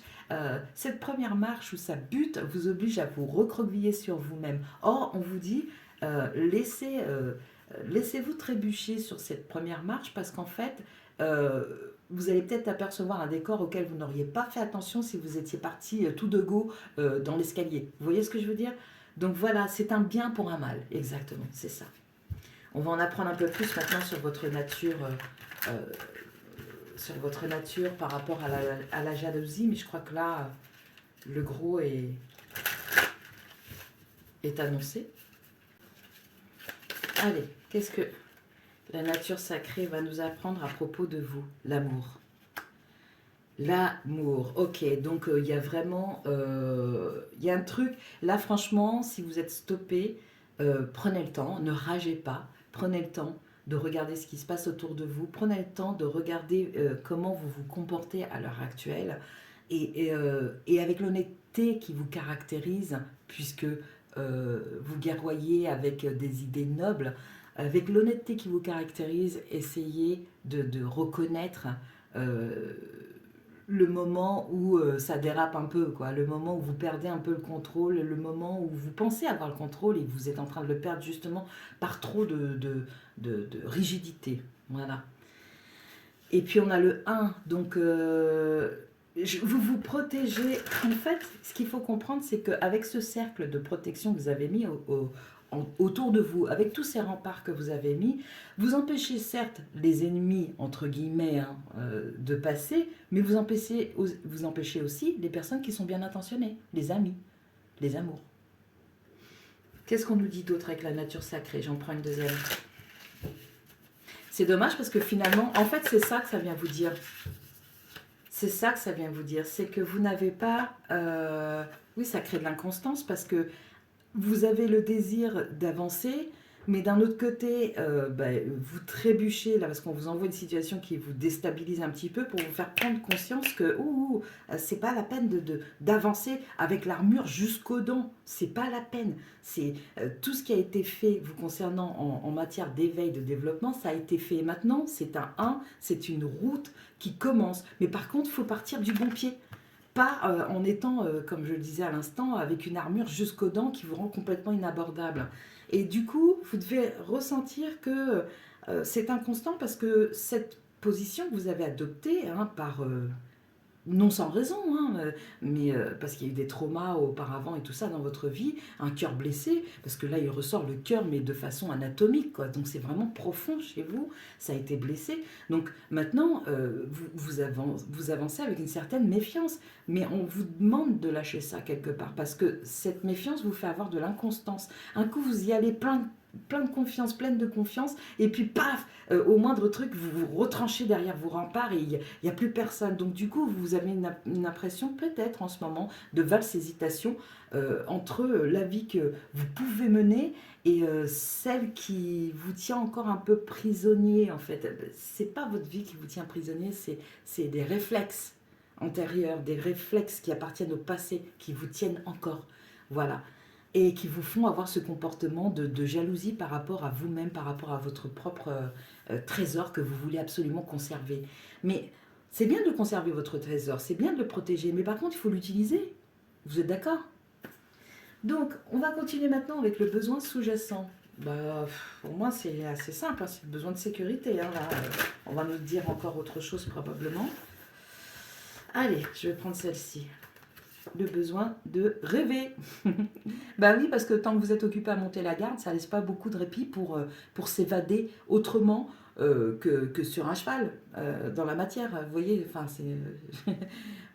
cette première marche où ça bute, vous oblige à vous recroqueviller sur vous-même. Or, on vous dit, laissez-vous trébucher sur cette première marche parce qu'en fait, vous allez peut-être apercevoir un décor auquel vous n'auriez pas fait attention si vous étiez parti tout de go dans l'escalier. Vous voyez ce que je veux dire? Donc voilà, c'est un bien pour un mal, exactement, c'est ça. On va en apprendre un peu plus maintenant sur votre nature par rapport à la jalousie, mais je crois que là, le gros est annoncé. Allez, qu'est-ce que la nature sacrée va nous apprendre à propos de vous? L'amour. L'amour, ok, donc il y a vraiment, il y a un truc, là franchement, si vous êtes stoppé, prenez le temps, ne ragez pas, prenez le temps de regarder ce qui se passe autour de vous, prenez le temps de regarder comment vous vous comportez à l'heure actuelle, et avec l'honnêteté qui vous caractérise, puisque vous guerroyez avec des idées nobles, avec l'honnêteté qui vous caractérise, essayez de reconnaître euh, le moment où ça dérape un peu, quoi, le moment où vous perdez un peu le contrôle, le moment où vous pensez avoir le contrôle et vous êtes en train de le perdre justement par trop de rigidité. Voilà. Et puis on a le 1, donc vous vous protégez. En fait, ce qu'il faut comprendre, c'est qu'avec ce cercle de protection que vous avez mis autour de vous, avec tous ces remparts que vous avez mis, vous empêchez certes les ennemis, entre guillemets, hein, de passer, mais vous empêchez aussi les personnes qui sont bien intentionnées, les amis, les amours. Qu'est-ce qu'on nous dit d'autre avec la nature sacrée? J'en prends une deuxième. C'est dommage parce que finalement, en fait, c'est ça que ça vient vous dire. C'est ça que ça vient vous dire. C'est que vous n'avez pas... oui, ça crée de l'inconstance parce que vous avez le désir d'avancer, mais d'un autre côté, vous trébuchez là parce qu'on vous envoie une situation qui vous déstabilise un petit peu pour vous faire prendre conscience que c'est pas la peine d'avancer avec l'armure jusqu'aux dents. C'est pas la peine. C'est tout ce qui a été fait vous concernant en matière d'éveil, de développement, ça a été fait. Maintenant, c'est un 1, c'est une route qui commence. Mais par contre, il faut partir du bon pied. Pas en étant, comme je le disais à l'instant, avec une armure jusqu'aux dents qui vous rend complètement inabordable. Et du coup, vous devez ressentir que c'est inconstant parce que cette position que vous avez adoptée par non sans raison, hein, mais parce qu'il y a eu des traumas auparavant et tout ça dans votre vie, un cœur blessé, parce que là il ressort le cœur mais de façon anatomique, quoi. Donc c'est vraiment profond chez vous, ça a été blessé. Donc maintenant vous avancez avec une certaine méfiance, mais on vous demande de lâcher ça quelque part, parce que cette méfiance vous fait avoir de l'inconstance. Un coup vous y allez plein de confiance, pleine de confiance, et puis paf, au moindre truc, vous vous retranchez derrière vos remparts et il n'y a plus personne. Donc du coup, vous avez une impression peut-être en ce moment de valse-hésitation entre la vie que vous pouvez mener et celle qui vous tient encore un peu prisonnier en fait. C'est pas votre vie qui vous tient prisonnier, c'est des réflexes antérieurs, des réflexes qui appartiennent au passé, qui vous tiennent encore. Voilà, et qui vous font avoir ce comportement de jalousie par rapport à vous-même, par rapport à votre propre trésor que vous voulez absolument conserver. Mais C'est bien de conserver votre trésor, c'est bien de le protéger, mais par contre, il faut l'utiliser. Vous êtes d'accord? Donc, on va continuer maintenant avec le besoin sous-jacent. Bah, pour moi, c'est assez simple, hein, c'est le besoin de sécurité. Hein, là. On va nous dire encore autre chose probablement. Allez, je vais prendre celle-ci. Le besoin de rêver. Bah oui, parce que tant que vous êtes occupé à monter la garde, ça laisse pas beaucoup de répit pour s'évader autrement que sur un cheval, dans la matière. Vous voyez, enfin, c'est...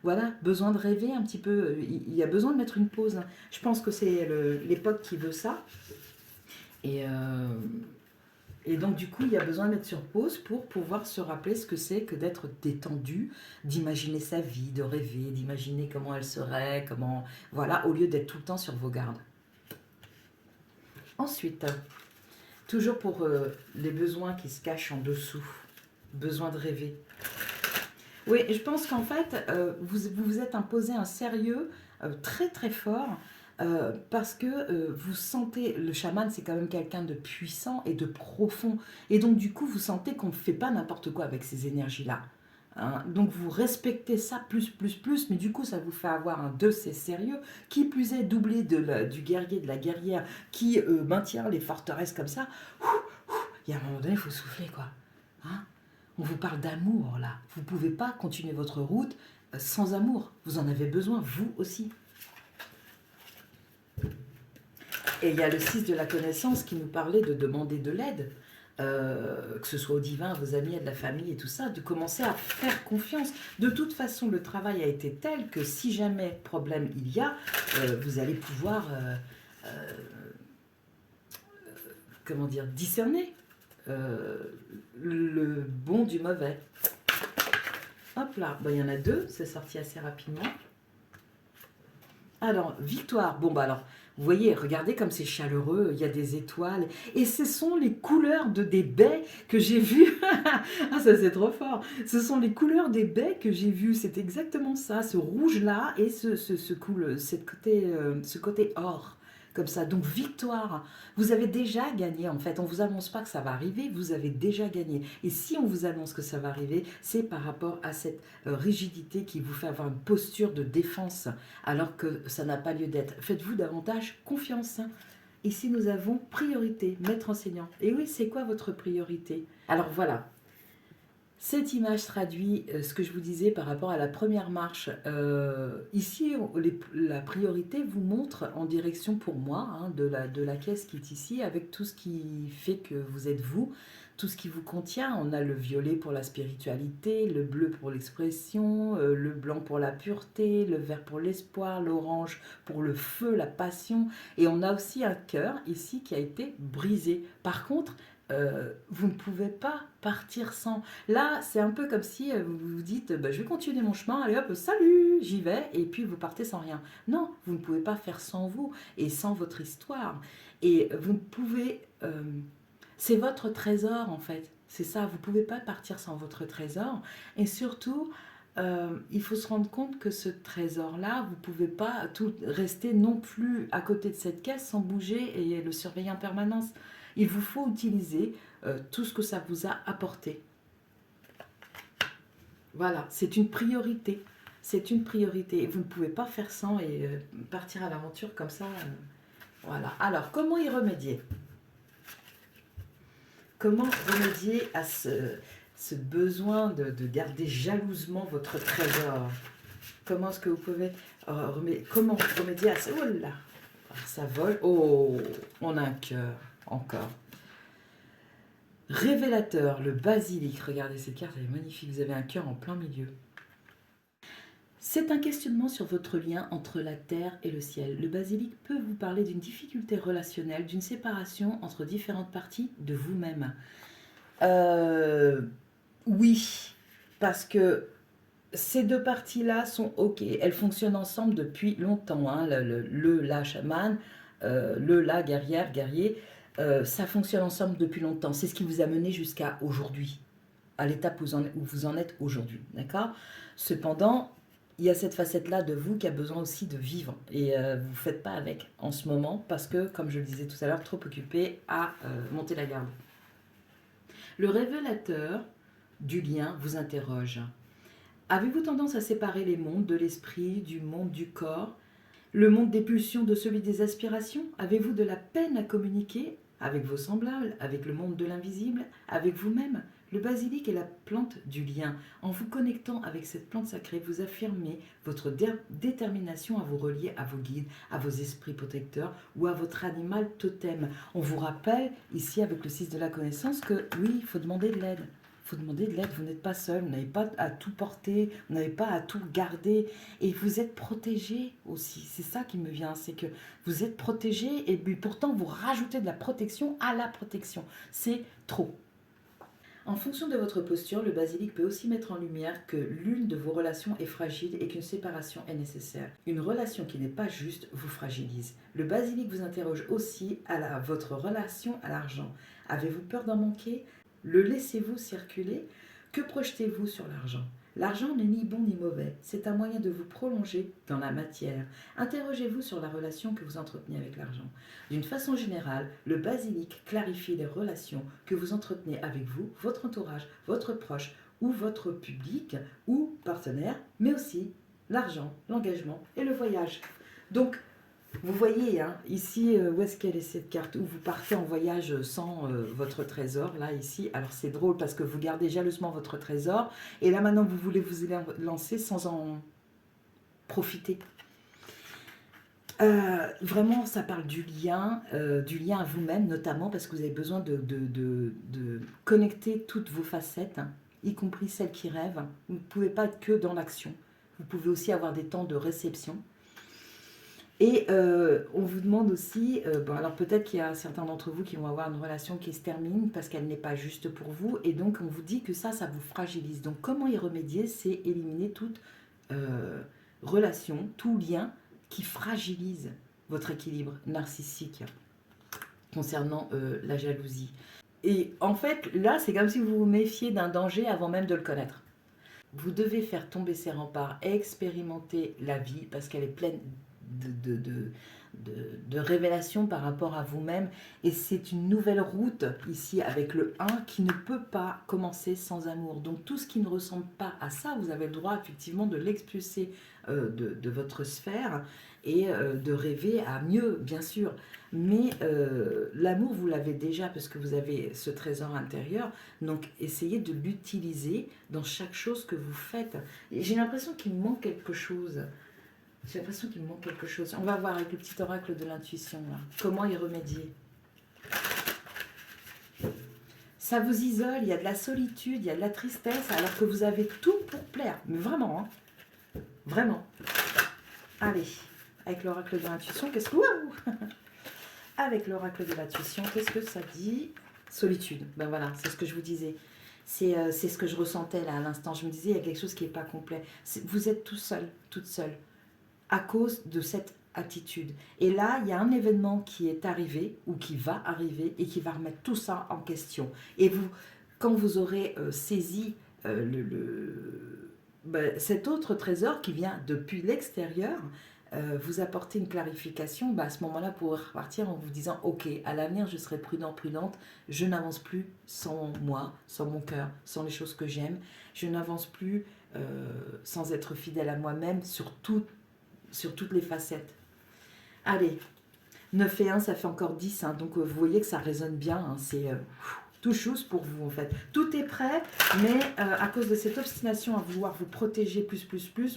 voilà, besoin de rêver un petit peu. Il y a besoin de mettre une pause. Hein. Je pense que c'est l'époque qui veut ça. Et, et donc, du coup, il y a besoin de mettre sur pause pour pouvoir se rappeler ce que c'est que d'être détendu, d'imaginer sa vie, de rêver, d'imaginer comment elle serait, comment... Voilà, au lieu d'être tout le temps sur vos gardes. Ensuite, toujours pour les besoins qui se cachent en dessous, besoin de rêver. Oui, je pense qu'en fait, vous vous êtes imposé un sérieux très très fort parce que vous sentez, le chaman c'est quand même quelqu'un de puissant et de profond. Et donc du coup, vous sentez qu'on ne fait pas n'importe quoi avec ces énergies-là. Hein. Donc vous respectez ça plus, mais du coup ça vous fait avoir un de ces sérieux, qui plus est doublé du guerrier, de la guerrière, qui maintient les forteresses comme ça. Il y a un moment donné, il faut souffler quoi. Hein. On vous parle d'amour là. Vous ne pouvez pas continuer votre route sans amour. Vous en avez besoin, vous aussi. Et il y a le 6 de la connaissance qui nous parlait de demander de l'aide, que ce soit au divin, à vos amis, à de la famille et tout ça, de commencer à faire confiance. De toute façon, le travail a été tel que si jamais problème il y a, vous allez pouvoir, comment dire, discerner le bon du mauvais. Hop là, il y en a deux, c'est sorti assez rapidement. Alors, victoire. Bon, bah alors, vous voyez, regardez comme c'est chaleureux, il y a des étoiles. Et ce sont les couleurs des baies que j'ai vues. Ah, ça c'est trop fort. Ce sont les couleurs des baies que j'ai vues. C'est exactement ça, ce rouge-là et ce côté or. Comme ça, donc victoire. Vous avez déjà gagné en fait. On ne vous annonce pas que ça va arriver, vous avez déjà gagné. Et si on vous annonce que ça va arriver, c'est par rapport à cette rigidité qui vous fait avoir une posture de défense alors que ça n'a pas lieu d'être. Faites-vous davantage confiance. Hein. Ici, nous avons priorité, maître enseignant. Et oui, c'est quoi votre priorité? Alors voilà, cette image traduit ce que je vous disais par rapport à la première marche. Ici, la priorité vous montre en direction pour moi hein, de la caisse qui est ici, avec tout ce qui fait que vous êtes vous, tout ce qui vous contient. On a le violet pour la spiritualité, le bleu pour l'expression, le blanc pour la pureté, le vert pour l'espoir, l'orange pour le feu, la passion. Et on a aussi un cœur ici qui a été brisé. Par contre, vous ne pouvez pas partir sans. Là, c'est un peu comme si vous vous dites bah, je vais continuer mon chemin, allez hop, salut, j'y vais, et puis vous partez sans rien. Non, vous ne pouvez pas faire sans vous et sans votre histoire. Et vous ne pouvez. C'est votre trésor en fait. C'est ça, vous ne pouvez pas partir sans votre trésor. Et surtout, il faut se rendre compte que ce trésor-là, vous ne pouvez pas rester non plus à côté de cette caisse sans bouger et le surveiller en permanence. Il vous faut utiliser tout ce que ça vous a apporté. Voilà, c'est une priorité. C'est une priorité. Vous ne pouvez pas faire sans et partir à l'aventure comme ça. Voilà. Alors, comment y remédier? Comment remédier à ce besoin de garder jalousement votre trésor? Comment est-ce que vous pouvez comment remédier à ça? Oh là, ça vole. Oh, on a un cœur encore. Révélateur, le basilic. Regardez cette carte, elle est magnifique. Vous avez un cœur en plein milieu. C'est un questionnement sur votre lien entre la terre et le ciel. Le basilic peut vous parler d'une difficulté relationnelle, d'une séparation entre différentes parties de vous-même. Oui, parce que ces deux parties-là sont OK. Elles fonctionnent ensemble depuis longtemps. Hein. La chaman, la guerrière, guerrier, ça fonctionne ensemble depuis longtemps. C'est ce qui vous a mené jusqu'à aujourd'hui, à l'étape où vous en êtes aujourd'hui. D'accord? Cependant, il y a cette facette-là de vous qui a besoin aussi de vivre. Et vous ne faites pas avec en ce moment parce que, comme je le disais tout à l'heure, trop occupé à monter la garde. Le révélateur du lien vous interroge. Avez-vous tendance à séparer les mondes de l'esprit, du monde du corps, le monde des pulsions de celui des aspirations? Avez-vous de la peine à communiquer avec vos semblables, avec le monde de l'invisible, avec vous-même? Le basilic est la plante du lien. En vous connectant avec cette plante sacrée, vous affirmez votre détermination à vous relier à vos guides, à vos esprits protecteurs ou à votre animal totem. On vous rappelle ici avec le 6 de la connaissance que oui, il faut demander de l'aide. Il faut demander de l'aide, vous n'êtes pas seul, vous n'avez pas à tout porter, vous n'avez pas à tout garder. Et vous êtes protégé aussi, c'est ça qui me vient, c'est que vous êtes protégé et puis pourtant vous rajoutez de la protection à la protection. C'est trop. En fonction de votre posture, le basilic peut aussi mettre en lumière que l'une de vos relations est fragile et qu'une séparation est nécessaire. Une relation qui n'est pas juste vous fragilise. Le basilic vous interroge aussi à votre relation à l'argent. Avez-vous peur d'en manquer? Le laissez-vous circuler? Que projetez-vous sur l'argent? L'argent n'est ni bon ni mauvais, c'est un moyen de vous prolonger dans la matière. Interrogez-vous sur la relation que vous entretenez avec l'argent. D'une façon générale, le basilic clarifie les relations que vous entretenez avec vous, votre entourage, votre proche ou votre public ou partenaire, mais aussi l'argent, l'engagement et le voyage. Donc, vous voyez, hein, ici, où est-ce qu'elle est cette carte? Où vous partez en voyage sans votre trésor, là, ici. Alors, c'est drôle parce que vous gardez jalousement votre trésor. Et là, maintenant, vous voulez vous lancer sans en profiter. Vraiment, ça parle du lien à vous-même, notamment parce que vous avez besoin de connecter toutes vos facettes, hein, y compris celles qui rêvent. Vous ne pouvez pas être que dans l'action. Vous pouvez aussi avoir des temps de réception. Et on vous demande aussi, bon, alors peut-être qu'il y a certains d'entre vous qui vont avoir une relation qui se termine parce qu'elle n'est pas juste pour vous, et donc on vous dit que ça vous fragilise. Donc comment y remédier? C'est éliminer toute relation, tout lien qui fragilise votre équilibre narcissique concernant la jalousie. Et en fait, là, c'est comme si vous vous méfiez d'un danger avant même de le connaître. Vous devez faire tomber ces remparts, expérimenter la vie parce qu'elle est pleine de révélations par rapport à vous-même. Et c'est une nouvelle route ici avec le 1 qui ne peut pas commencer sans amour. Donc tout ce qui ne ressemble pas à ça, vous avez le droit effectivement de l'expulser de votre sphère et de rêver à mieux, bien sûr. Mais l'amour, vous l'avez déjà parce que vous avez ce trésor intérieur. Donc essayez de l'utiliser dans chaque chose que vous faites. Et j'ai l'impression qu'il me manque quelque chose. J'ai l'impression qu'il me manque quelque chose. On va voir avec le petit oracle de l'intuition, là. Comment y remédier? Ça vous isole, il y a de la solitude, il y a de la tristesse, alors que vous avez tout pour plaire. Mais vraiment, hein. Vraiment. Allez, avec l'oracle de l'intuition, qu'est-ce que... Waouh! Avec l'oracle de l'intuition, qu'est-ce que ça dit? Solitude. Ben voilà, c'est ce que je vous disais. C'est ce que je ressentais là à l'instant. Je me disais, il y a quelque chose qui n'est pas complet. Vous êtes tout seul, toute seule, à cause de cette attitude. Et là, il y a un événement qui est arrivé ou qui va arriver et qui va remettre tout ça en question. Et vous, quand vous aurez saisi cet autre trésor qui vient depuis l'extérieur, vous apporter une clarification, à ce moment-là, pour repartir en vous disant « Ok, à l'avenir, je serai prudent, prudente, je n'avance plus sans moi, sans mon cœur, sans les choses que j'aime, je n'avance plus sans être fidèle à moi-même sur toutes les facettes. » Allez, 9 et 1, ça fait encore 10, hein, donc vous voyez que ça résonne bien, hein, c'est tout chose pour vous en fait. Tout est prêt, mais à cause de cette obstination à vouloir vous protéger plus,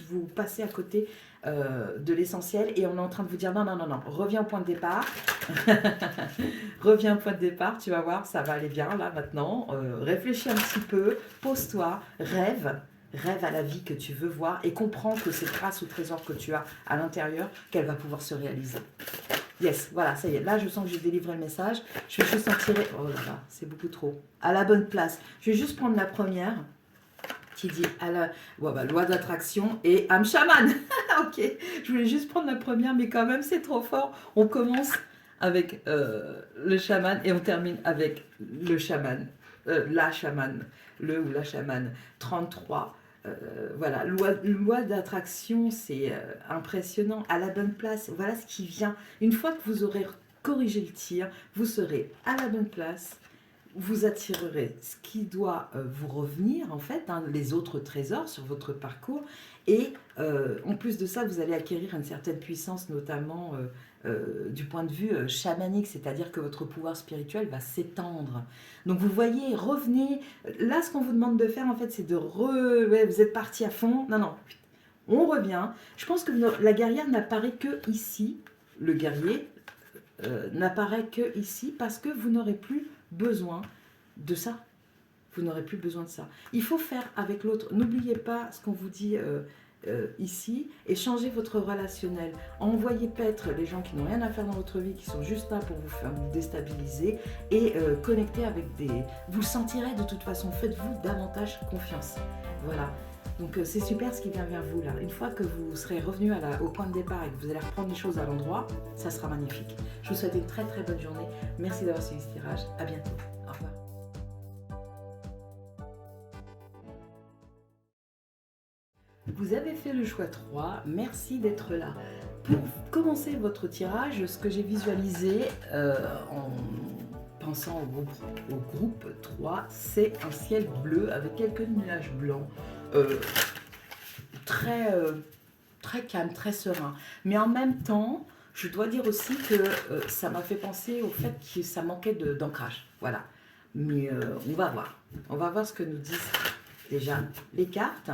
vous passez à côté de l'essentiel et on est en train de vous dire non, reviens au point de départ. Reviens au point de départ, tu vas voir, ça va aller bien là maintenant. Réfléchis un petit peu, pose-toi, rêve à la vie que tu veux voir et comprends que c'est grâce au trésor que tu as à l'intérieur qu'elle va pouvoir se réaliser. Yes, voilà, ça y est. Là, je sens que j'ai délivré le message. Je vais juste en tirer... Oh là là, c'est beaucoup trop. À la bonne place. Je vais juste prendre la première qui dit loi d'attraction et âme chaman. Ok, je voulais juste prendre la première, mais quand même, c'est trop fort. On commence avec le chaman et on termine avec le chaman. La chaman. Le ou la chamane. 33. Voilà, loi d'attraction, c'est impressionnant, à la bonne place, voilà ce qui vient. Une fois que vous aurez corrigé le tir, vous serez à la bonne place, vous attirerez ce qui doit vous revenir, en fait, hein, les autres trésors sur votre parcours. Et en plus de ça, vous allez acquérir une certaine puissance, notamment du point de vue chamanique, c'est-à-dire que votre pouvoir spirituel va s'étendre. Donc vous voyez, revenez. Là, ce qu'on vous demande de faire, en fait, c'est de ouais, vous êtes parti à fond. Non, non, on revient. Je pense que la guerrière n'apparaît que ici. Le guerrier n'apparaît que ici parce que vous n'aurez plus besoin de ça. Vous n'aurez plus besoin de ça. Il faut faire avec l'autre. N'oubliez pas ce qu'on vous dit ici et changez votre relationnel. Envoyez paître les gens qui n'ont rien à faire dans votre vie, qui sont juste là pour vous faire vous déstabiliser et connecter avec des... Vous le sentirez de toute façon. Faites-vous davantage confiance. Voilà. Donc c'est super ce qui vient vers vous là. Une fois que vous serez revenu au point de départ et que vous allez reprendre les choses à l'endroit, ça sera magnifique. Je vous souhaite une très très bonne journée. Merci d'avoir suivi ce tirage. À bientôt. Au revoir. Vous avez fait le choix 3. Merci d'être là. Pour commencer votre tirage, ce que j'ai visualisé en pensant au groupe 3, c'est un ciel bleu avec quelques nuages blancs. Très, très calme, très serein. Mais en même temps, je dois dire aussi que ça m'a fait penser au fait que ça manquait d'ancrage. Voilà. Mais on va voir. On va voir ce que nous disent déjà les cartes.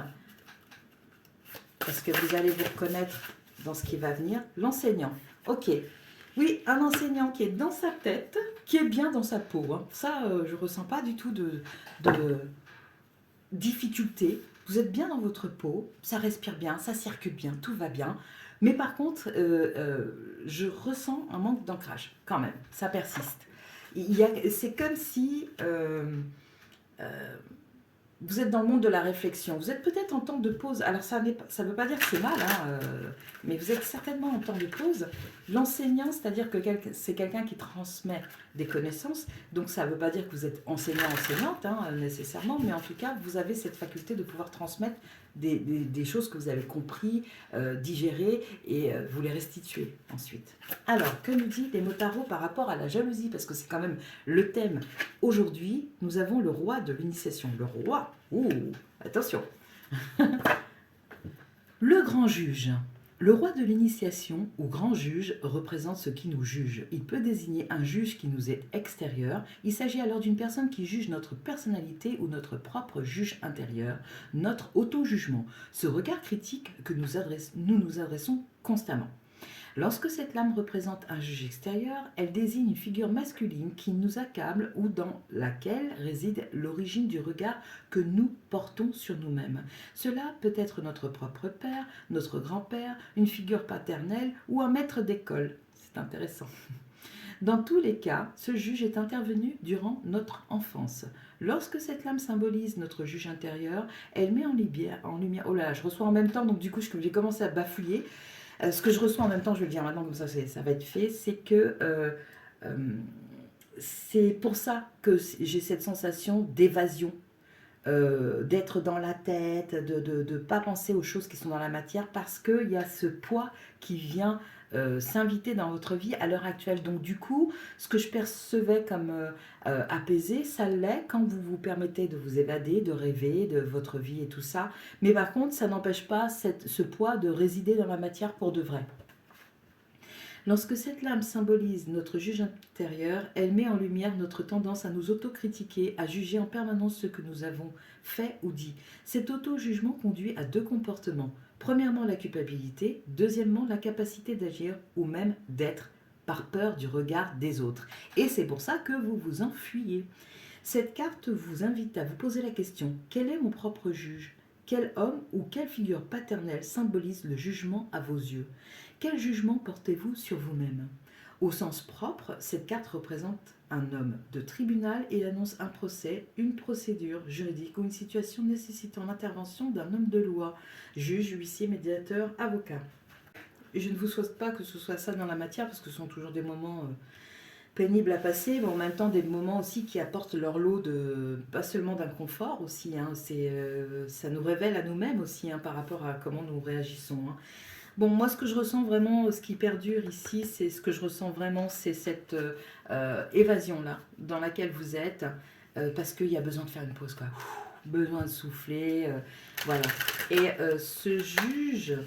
Parce que vous allez vous reconnaître dans ce qui va venir. L'enseignant. Ok. Oui, un enseignant qui est dans sa tête, qui est bien dans sa peau. Hein. Ça, je ne ressens pas du tout de difficulté. Vous êtes bien dans votre peau, ça respire bien, ça circule bien, tout va bien. Mais par contre, je ressens un manque d'ancrage, quand même, ça persiste. C'est comme si vous êtes dans le monde de la réflexion. Vous êtes peut-être en temps de pause. Alors ça ne veut pas dire que c'est mal, hein, mais vous êtes certainement en temps de pause. L'enseignant, c'est-à-dire que c'est quelqu'un qui transmet des connaissances. Donc ça ne veut pas dire que vous êtes enseignante hein, nécessairement, mais en tout cas, vous avez cette faculté de pouvoir transmettre des choses que vous avez compris, digérer et vous les restituer ensuite. Alors, que nous dit les mots tarot par rapport à la jalousie? Parce que c'est quand même le thème. Aujourd'hui, nous avons le roi de l'initiation. Le roi, attention. Le grand juge. Le roi de l'initiation ou grand juge représente ce qui nous juge. Il peut désigner un juge qui nous est extérieur. Il s'agit alors d'une personne qui juge notre personnalité ou notre propre juge intérieur, notre auto-jugement, ce regard critique que nous nous adressons constamment. Lorsque cette lame représente un juge extérieur, elle désigne une figure masculine qui nous accable ou dans laquelle réside l'origine du regard que nous portons sur nous-mêmes. Cela peut être notre propre père, notre grand-père, une figure paternelle ou un maître d'école. C'est intéressant. Dans tous les cas, ce juge est intervenu durant notre enfance. Lorsque cette lame symbolise notre juge intérieur, elle met en lumière... Oh là là, je reçois en même temps, donc du coup j'ai commencé à bafouiller. Ce que je reçois en même temps, je vais le dire maintenant, comme ça va être fait, c'est que c'est pour ça que j'ai cette sensation d'évasion, d'être dans la tête, de ne pas penser aux choses qui sont dans la matière, parce qu'il y a ce poids qui vient s'inviter dans votre vie à l'heure actuelle. Donc du coup, ce que je percevais comme apaisé, ça l'est quand vous vous permettez de vous évader, de rêver de votre vie et tout ça. Mais par contre, ça n'empêche pas ce poids de résider dans la matière pour de vrai. Lorsque cette lame symbolise notre juge intérieur, elle met en lumière notre tendance à nous autocritiquer, à juger en permanence ce que nous avons fait ou dit. Cet auto-jugement conduit à deux comportements. Premièrement, la culpabilité. Deuxièmement, la capacité d'agir ou même d'être par peur du regard des autres. Et c'est pour ça que vous vous enfuyez. Cette carte vous invite à vous poser la question: quel est mon propre juge? Quel homme ou quelle figure paternelle symbolise le jugement à vos yeux? Quel jugement portez-vous sur vous-même? Au sens propre, cette carte représente un homme de tribunal et annonce un procès, une procédure juridique ou une situation nécessitant l'intervention d'un homme de loi, juge, huissier, médiateur, avocat. Et je ne vous souhaite pas que ce soit ça dans la matière, parce que ce sont toujours des moments pénibles à passer, mais en même temps des moments aussi qui apportent leur lot de, pas seulement d'inconfort aussi, hein, ça nous révèle à nous-mêmes aussi, hein, par rapport à comment nous réagissons. Hein. Bon, moi, ce que je ressens vraiment, ce qui perdure ici, c'est ce que je ressens vraiment, c'est cette évasion-là dans laquelle vous êtes, parce qu'il y a besoin de faire une pause, quoi. Besoin de souffler, voilà. Et ce juge,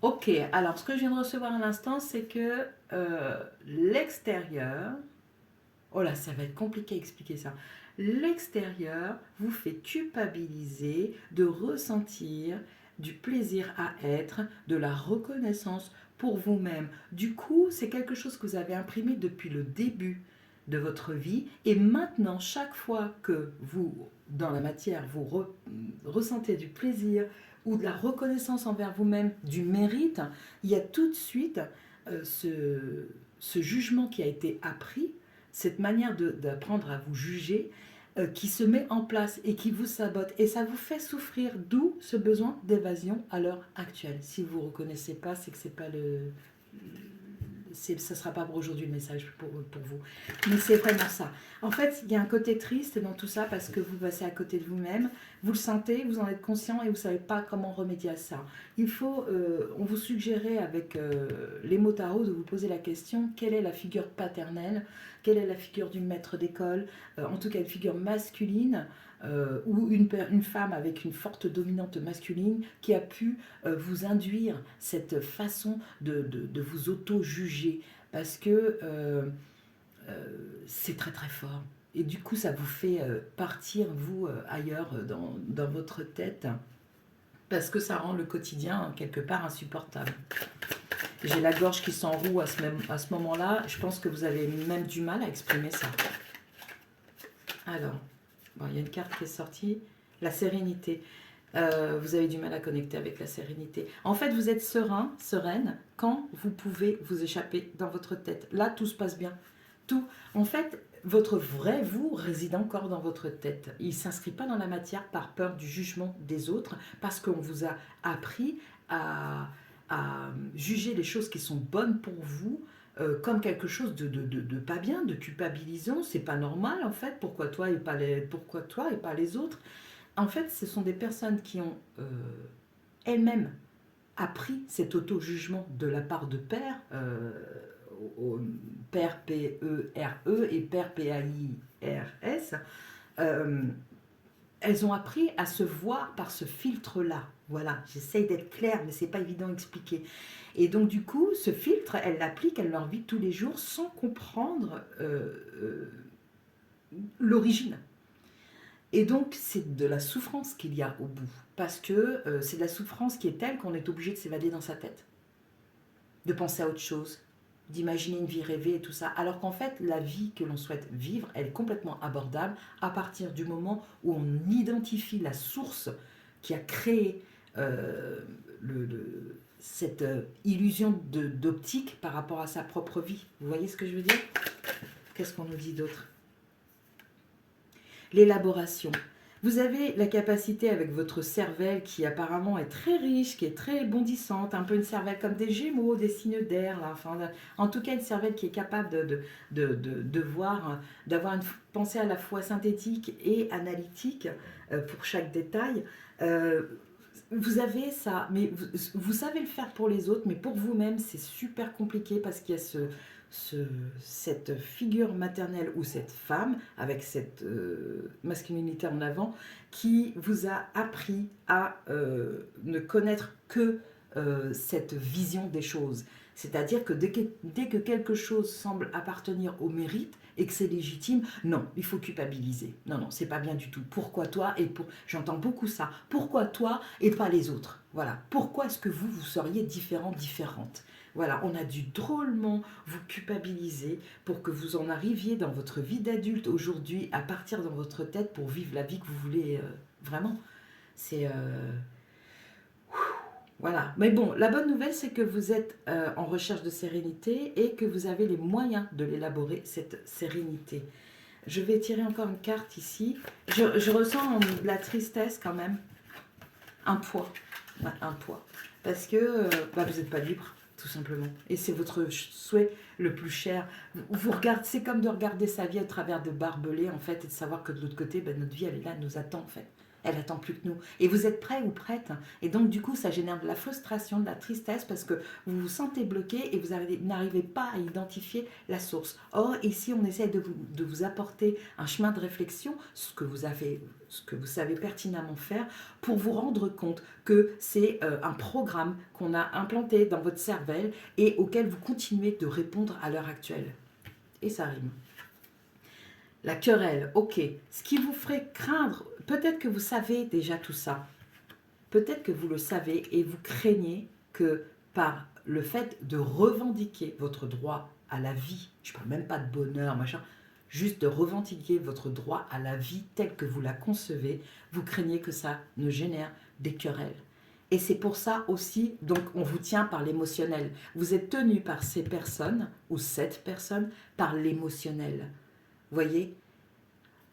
ok, alors ce que je viens de recevoir à l'instant, c'est que l'extérieur, oh là, ça va être compliqué à expliquer ça. L'extérieur vous fait culpabiliser de ressentir du plaisir à être, de la reconnaissance pour vous-même. Du coup, c'est quelque chose que vous avez imprimé depuis le début de votre vie et maintenant, chaque fois que vous, dans la matière, ressentez du plaisir ou de la reconnaissance envers vous-même, du mérite, il y a tout de suite ce jugement qui a été appris, cette manière d'apprendre à vous juger qui se met en place et qui vous sabote. Et ça vous fait souffrir, d'où ce besoin d'évasion à l'heure actuelle. Si vous ne reconnaissez pas, c'est que c'est pas le... ça ne sera pas pour aujourd'hui le message pour vous. Mais c'est vraiment ça. En fait, il y a un côté triste dans tout ça parce que vous passez à côté de vous-même. Vous le sentez, vous en êtes conscient et vous ne savez pas comment remédier à ça. Il faut, on vous suggérait avec les mots tarot de vous poser la question, quelle est la figure paternelle? Quelle est la figure du maître d'école? En tout cas, une figure masculine ou une femme avec une forte dominante masculine qui a pu vous induire cette façon de vous auto-juger parce que c'est très très fort. Et du coup, ça vous fait partir, vous, ailleurs dans votre tête, parce que ça rend le quotidien, quelque part, insupportable. J'ai la gorge qui s'enroue à ce moment-là. Je pense que vous avez même du mal à exprimer ça. Alors, bon, il y a une carte qui est sortie. La sérénité. Vous avez du mal à connecter avec la sérénité. En fait, vous êtes serein, sereine, quand vous pouvez vous échapper dans votre tête. Là, tout se passe bien. Tout. En fait, votre vrai vous réside encore dans votre tête. Il ne s'inscrit pas dans la matière par peur du jugement des autres, parce qu'on vous a appris à juger les choses qui sont bonnes pour vous comme quelque chose de pas bien, de culpabilisant. C'est pas normal, en fait. Pourquoi toi et pas les autres? En fait, ce sont des personnes qui ont elles-mêmes appris cet auto-jugement de la part de pères, père P-E-R-E et père P-A-I-R-S. Elles ont appris à se voir par ce filtre-là. Voilà, j'essaye d'être claire, mais c'est pas évident à expliquer. Et donc, du coup, ce filtre, elles l'appliquent à leur vie de tous les jours sans comprendre l'origine. Et donc, c'est de la souffrance qu'il y a au bout. Parce que c'est de la souffrance qui est telle qu'on est obligé de s'évader dans sa tête. De penser à autre chose, d'imaginer une vie rêvée et tout ça. Alors qu'en fait, la vie que l'on souhaite vivre, elle est complètement abordable à partir du moment où on identifie la source qui a créé cette illusion d'optique par rapport à sa propre vie. Vous voyez ce que je veux dire? Qu'est-ce qu'on nous dit d'autre? L'élaboration. Vous avez la capacité avec votre cervelle qui apparemment est très riche, qui est très bondissante, un peu une cervelle comme des Gémeaux, des signes d'air, enfin, en tout cas une cervelle qui est capable de voir, d'avoir une pensée à la fois synthétique et analytique pour chaque détail. Vous avez ça, mais vous savez le faire pour les autres, mais pour vous-même c'est super compliqué parce qu'il y a cette figure maternelle ou cette femme avec cette masculinité en avant qui vous a appris à ne connaître que cette vision des choses. C'est-à-dire que dès que quelque chose semble appartenir au mérite et que c'est légitime, non, il faut culpabiliser. Non, non, c'est pas bien du tout. Pourquoi toi et pour... J'entends beaucoup ça. Pourquoi toi et pas les autres? Voilà. Pourquoi est-ce que vous seriez différent, différente? Voilà, on a dû drôlement vous culpabiliser pour que vous en arriviez dans votre vie d'adulte aujourd'hui à partir dans votre tête pour vivre la vie que vous voulez vraiment. C'est... Voilà. Mais bon, la bonne nouvelle, c'est que vous êtes en recherche de sérénité et que vous avez les moyens de l'élaborer, cette sérénité. Je vais tirer encore une carte ici. Je ressens de la tristesse quand même. Un poids. Ouais, un poids. Parce que vous n'êtes pas libre, tout simplement. Et c'est votre souhait le plus cher. Vous regardez, c'est comme de regarder sa vie à travers de barbelés, en fait, et de savoir que de l'autre côté, notre vie, elle est là, elle nous attend, en fait. elle attend plus que nous. Et vous êtes prêt ou prête. Et donc, du coup, ça génère de la frustration, de la tristesse, parce que vous vous sentez bloqué et vous n'arrivez pas à identifier la source. Or, ici, on essaie de vous apporter un chemin de réflexion, ce que vous savez pertinemment faire, pour vous rendre compte que c'est un programme qu'on a implanté dans votre cervelle et auquel vous continuez de répondre à l'heure actuelle. Et ça rime. La querelle, ok. Ce qui vous ferait craindre, peut-être que vous savez déjà tout ça. Peut-être que vous le savez et vous craignez que par le fait de revendiquer votre droit à la vie, je ne parle même pas de bonheur, machin, juste de revendiquer votre droit à la vie telle que vous la concevez, vous craignez que ça ne génère des querelles. Et c'est pour ça aussi, donc on vous tient par l'émotionnel. Vous êtes tenu par ces personnes, ou cette personne, par l'émotionnel. Voyez,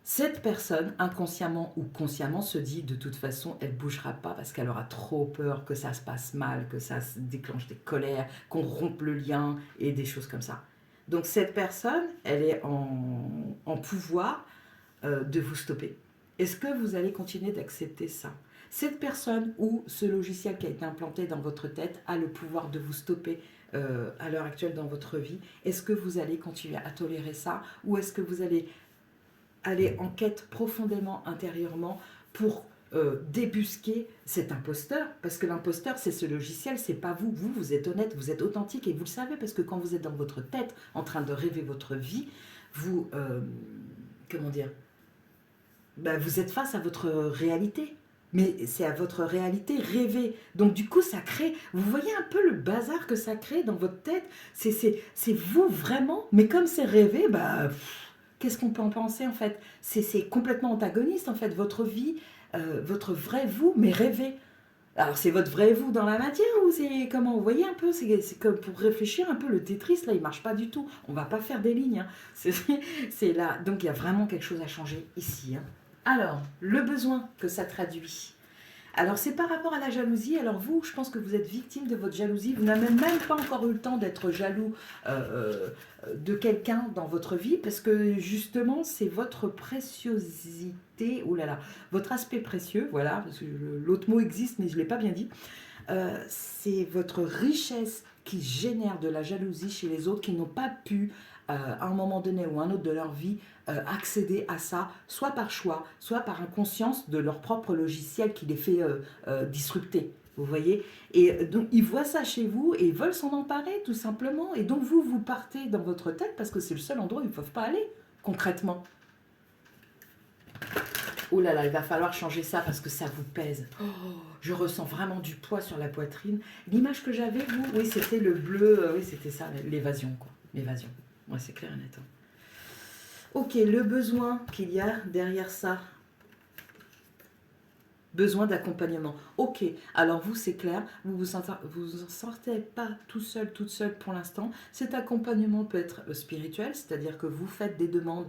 cette personne, inconsciemment ou consciemment, se dit de toute façon, elle ne bougera pas parce qu'elle aura trop peur que ça se passe mal, que ça se déclenche des colères, qu'on rompe le lien et des choses comme ça. Donc cette personne, elle est en pouvoir de vous stopper. Est-ce que vous allez continuer d'accepter ça? Cette personne ou ce logiciel qui a été implanté dans votre tête a le pouvoir de vous stopper à l'heure actuelle dans votre vie. Est-ce que vous allez continuer à tolérer ça ou est-ce que vous allez aller en quête profondément intérieurement pour débusquer cet imposteur, parce que l'imposteur c'est ce logiciel, c'est pas vous. Vous êtes honnête, vous êtes authentique et vous le savez parce que quand vous êtes dans votre tête en train de rêver votre vie, vous comment dire, vous êtes face à votre réalité. Mais c'est à votre réalité rêvée. Donc du coup, ça crée... Vous voyez un peu le bazar que ça crée dans votre tête. C'est vous vraiment. Mais comme c'est rêvé, qu'est-ce qu'on peut en penser en fait? C'est complètement antagoniste en fait. Votre vie, votre vrai vous, mais rêvé. Alors c'est votre vrai vous dans la matière ou c'est comment? Vous voyez un peu, c'est comme pour réfléchir un peu, le Tetris là il marche pas du tout, on va pas faire des lignes, hein. C'est là, donc il y a vraiment quelque chose à changer ici, hein. Alors, le besoin que ça traduit. Alors c'est par rapport à la jalousie. Alors vous, je pense que vous êtes victime de votre jalousie. Vous n'avez même pas encore eu le temps d'être jaloux de quelqu'un dans votre vie parce que justement c'est votre préciosité, oh là là, votre aspect précieux, voilà, parce que l'autre mot existe mais je ne l'ai pas bien dit. C'est votre richesse qui génère de la jalousie chez les autres qui n'ont pas pu à un moment donné ou un autre de leur vie accéder à ça, soit par choix, soit par inconscience de leur propre logiciel qui les fait disrupter. Vous voyez? Et donc, ils voient ça chez vous et ils veulent s'en emparer, tout simplement. Et donc, vous partez dans votre tête parce que c'est le seul endroit où ils ne peuvent pas aller, concrètement. Oh là là, il va falloir changer ça parce que ça vous pèse. Oh, je ressens vraiment du poids sur la poitrine. L'image que j'avais, vous, oui, c'était le bleu, oui, c'était ça, l'évasion, quoi. L'évasion. Ouais, c'est clair et net. Ok, le besoin qu'il y a derrière ça. Besoin d'accompagnement. Ok, alors vous, c'est clair, vous en sortez pas tout seul, toute seule pour l'instant. Cet accompagnement peut être spirituel, c'est-à-dire que vous faites des demandes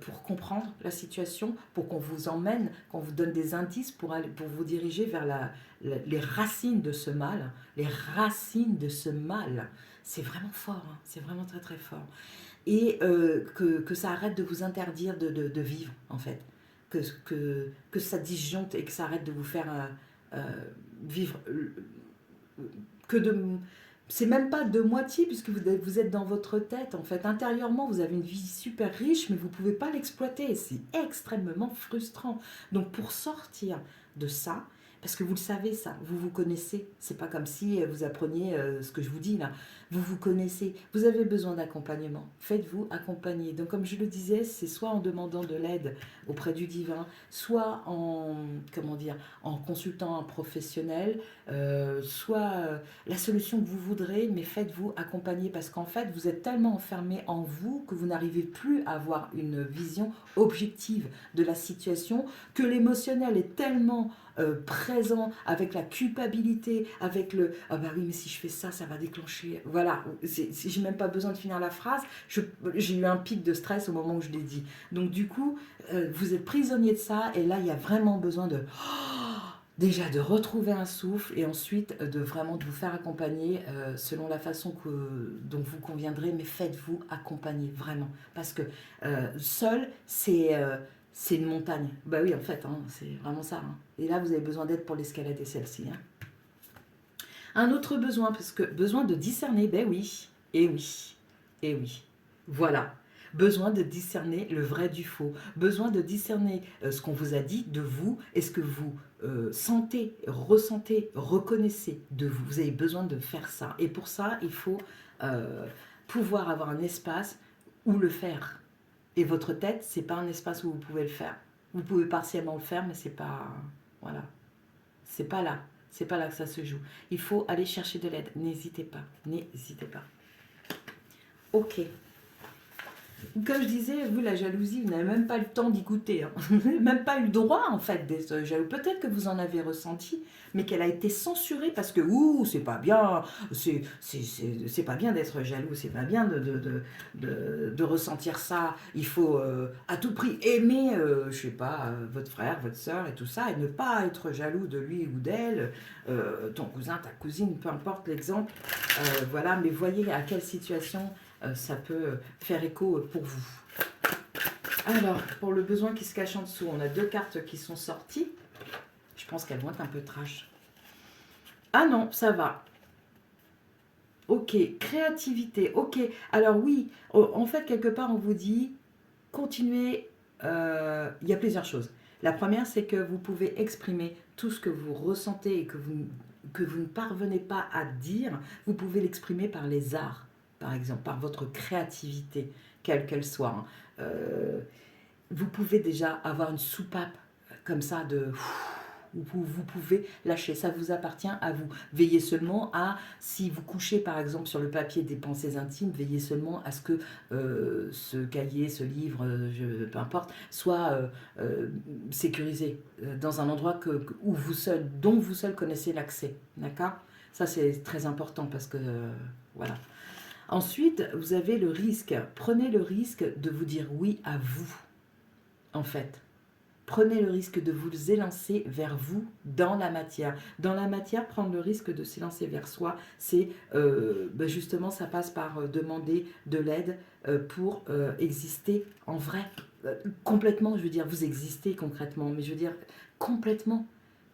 pour comprendre la situation, pour qu'on vous emmène, qu'on vous donne des indices pour vous diriger vers les racines de ce mal. Les racines de ce mal. C'est vraiment fort, hein, c'est vraiment très très fort. Et que ça arrête de vous interdire de vivre, en fait. Que ça disjoncte et que ça arrête de vous faire vivre que de... C'est même pas de moitié puisque vous êtes dans votre tête. En fait, intérieurement, vous avez une vie super riche, mais vous ne pouvez pas l'exploiter. C'est extrêmement frustrant. Donc, pour sortir de ça, parce que vous le savez ça, vous vous connaissez. C'est pas comme si vous appreniez ce que je vous dis là. Vous vous connaissez. Vous avez besoin d'accompagnement. Faites-vous accompagner. Donc comme je le disais, c'est soit en demandant de l'aide auprès du divin, soit en en consultant un professionnel, soit la solution que vous voudrez, mais faites-vous accompagner parce qu'en fait vous êtes tellement enfermé en vous que vous n'arrivez plus à avoir une vision objective de la situation, que l'émotionnel est tellement présent avec la culpabilité, avec le ah bah oui mais si je fais ça, ça va déclencher. Voilà, j'ai même pas besoin de finir la phrase. J'ai eu un pic de stress au moment où je l'ai dit. Donc du coup, vous êtes prisonnier de ça et là il y a vraiment besoin de déjà de retrouver un souffle et ensuite de vraiment de vous faire accompagner selon la façon dont vous conviendrez, mais faites-vous accompagner vraiment parce que seul c'est c'est une montagne. Bah oui, en fait, hein, c'est vraiment ça. Hein. Et là, vous avez besoin d'aide pour l'escalader, celle-ci. Hein. Un autre besoin, parce que besoin de discerner, ben oui, et oui, et oui. Voilà. Besoin de discerner le vrai du faux. Besoin de discerner ce qu'on vous a dit de vous et ce que vous sentez, ressentez, reconnaissez de vous. Vous avez besoin de faire ça. Et pour ça, il faut pouvoir avoir un espace où le faire. Et votre tête, c'est pas un espace où vous pouvez le faire. Vous pouvez partiellement le faire, mais c'est pas... Voilà. C'est pas là. C'est pas là que ça se joue. Il faut aller chercher de l'aide. N'hésitez pas. N'hésitez pas. Ok. Comme je disais, vous, la jalousie, vous n'avez même pas le temps d'y goûter. Hein. Vous n'avez même pas eu le droit, en fait, d'être jaloux. Peut-être que vous en avez ressenti, mais qu'elle a été censurée parce que, ouh, c'est pas bien, c'est pas bien d'être jaloux, c'est pas bien de ressentir ça. Il faut à tout prix aimer, je sais pas, votre frère, votre soeur et tout ça, et ne pas être jaloux de lui ou d'elle, ton cousin, ta cousine, peu importe l'exemple. Voilà, mais voyez à quelle situation ça peut faire écho pour vous. Alors, pour le besoin qui se cache en dessous, on a 2 cartes qui sont sorties. Je pense qu'elles vont être un peu trash. Ah non, ça va. Ok, créativité. Ok, alors oui, en fait, quelque part, on vous dit, continuez. Il y a plusieurs choses. La première, c'est que vous pouvez exprimer tout ce que vous ressentez et que vous ne parvenez pas à dire. Vous pouvez l'exprimer par les arts, par exemple, par votre créativité, quelle qu'elle soit. Hein. Vous pouvez déjà avoir une soupape comme ça de... Vous pouvez lâcher, ça vous appartient à vous. Veillez seulement à, si vous couchez par exemple sur le papier des pensées intimes, veillez seulement à ce que ce cahier, ce livre, peu importe, soit sécurisé dans un endroit où vous seul, dont vous seul connaissez l'accès. D'accord? Ça c'est très important parce que, voilà. Ensuite, vous avez le risque, prenez le risque de vous dire oui à vous, en fait. Prenez le risque de vous élancer vers vous dans la matière. Dans la matière, prendre le risque de s'élancer vers soi, c'est justement, ça passe par demander de l'aide pour exister en vrai. Complètement, je veux dire, vous existez concrètement, mais je veux dire complètement,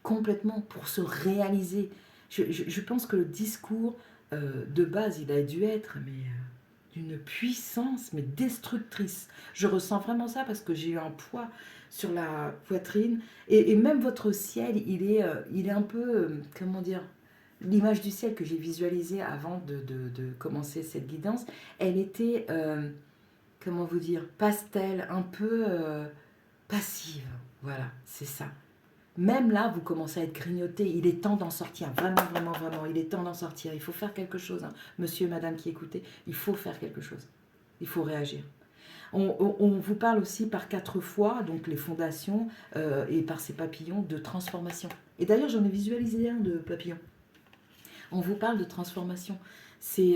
complètement pour se réaliser. Je pense que le discours de base, il a dû être, mais d'une puissance, mais destructrice. Je ressens vraiment ça parce que j'ai eu un poids sur la poitrine. Et même votre ciel, il est un peu, comment dire, l'image du ciel que j'ai visualisée avant de commencer cette guidance, elle était, comment vous dire, pastel, un peu passive. Voilà, c'est ça. Même là, vous commencez à être grignoté. Il est temps d'en sortir. Vraiment, vraiment, vraiment. Il est temps d'en sortir. Il faut faire quelque chose. Hein. Monsieur et madame qui écoutez, il faut faire quelque chose. Il faut réagir. On vous parle aussi par 4 fois, donc les fondations, et par ces papillons de transformation. Et d'ailleurs, j'en ai visualisé un de papillon. On vous parle de transformation. C'est...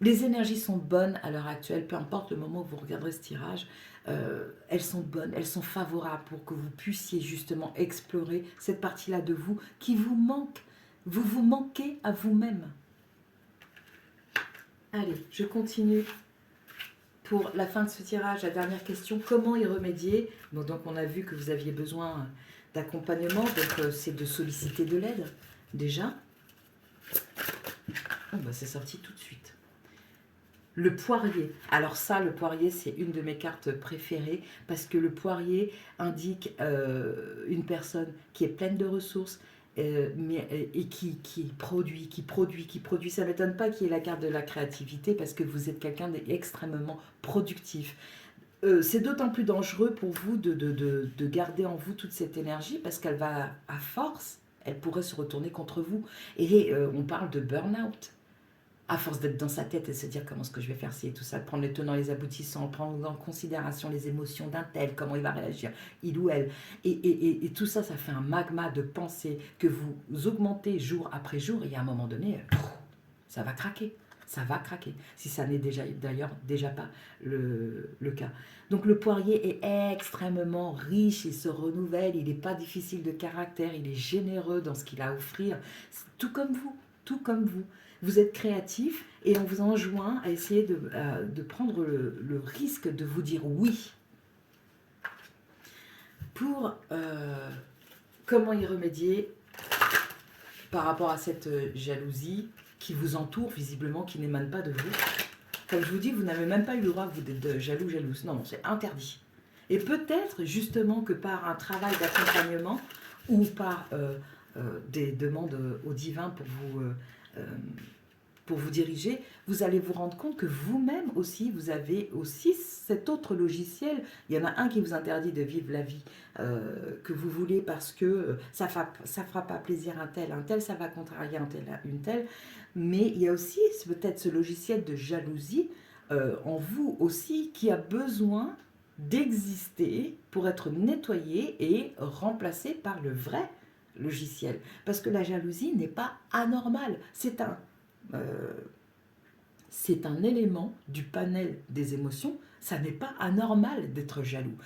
les énergies sont bonnes à l'heure actuelle, peu importe le moment où vous regarderez ce tirage, elles sont bonnes, elles sont favorables pour que vous puissiez justement explorer cette partie-là de vous qui vous manque. Vous vous manquez à vous-même. Allez, je continue. Pour la fin de ce tirage, la dernière question, comment y remédier? Bon, donc on a vu que vous aviez besoin d'accompagnement, donc c'est de solliciter de l'aide, déjà. Oh, bah, c'est sorti tout de suite. Le poirier. Alors ça, le poirier, c'est une de mes cartes préférées parce que le poirier indique une personne qui est pleine de ressources et qui produit. Ça ne m'étonne pas qu'il y ait la carte de la créativité parce que vous êtes quelqu'un d'extrêmement productif. C'est d'autant plus dangereux pour vous de garder en vous toute cette énergie parce qu'elle va, à force, elle pourrait se retourner contre vous. Et on parle de burn-out. À force d'être dans sa tête et se dire comment est-ce que je vais faire ci et tout ça, prendre les tenants, les aboutissants, prendre en considération les émotions d'un tel, comment il va réagir, il ou elle. Et tout ça, ça fait un magma de pensée que vous augmentez jour après jour et à un moment donné, ça va craquer. Ça va craquer, si ça n'est d'ailleurs déjà pas le cas. Donc le poirier est extrêmement riche, il se renouvelle, il n'est pas difficile de caractère, il est généreux dans ce qu'il a à offrir, tout comme vous, tout comme vous. Vous êtes créatif et on vous enjoint à essayer de prendre le risque de vous dire oui. pour comment y remédier par rapport à cette jalousie qui vous entoure, visiblement, qui n'émane pas de vous. Comme je vous dis, vous n'avez même pas eu le droit, vous, d'être jaloux, jalouse. Non, c'est interdit. Et peut-être, justement, que par un travail d'accompagnement ou par des demandes au divin pour vous diriger, vous allez vous rendre compte que vous-même aussi, vous avez aussi cet autre logiciel. Il y en a un qui vous interdit de vivre la vie que vous voulez parce que ça fera pas plaisir à un tel, ça va contrarier un tel, une telle. Mais il y a aussi peut-être ce logiciel de jalousie en vous aussi qui a besoin d'exister pour être nettoyé et remplacé par le vrai logiciel. Parce que la jalousie n'est pas anormale, c'est un élément du panel des émotions. Ça n'est pas anormal d'être jaloux.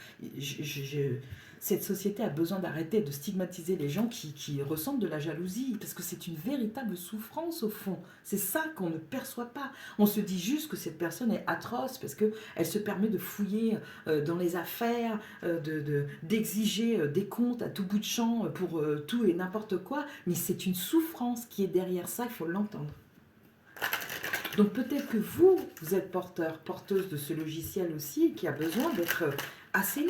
Cette société a besoin d'arrêter de stigmatiser les gens qui ressentent de la jalousie, parce que c'est une véritable souffrance au fond. C'est ça qu'on ne perçoit pas. On se dit juste que cette personne est atroce, parce qu'elle se permet de fouiller dans les affaires, d'exiger des comptes à tout bout de champ pour tout et n'importe quoi, mais c'est une souffrance qui est derrière ça, il faut l'entendre. Donc peut-être que vous êtes porteuse de ce logiciel aussi, qui a besoin d'être assaini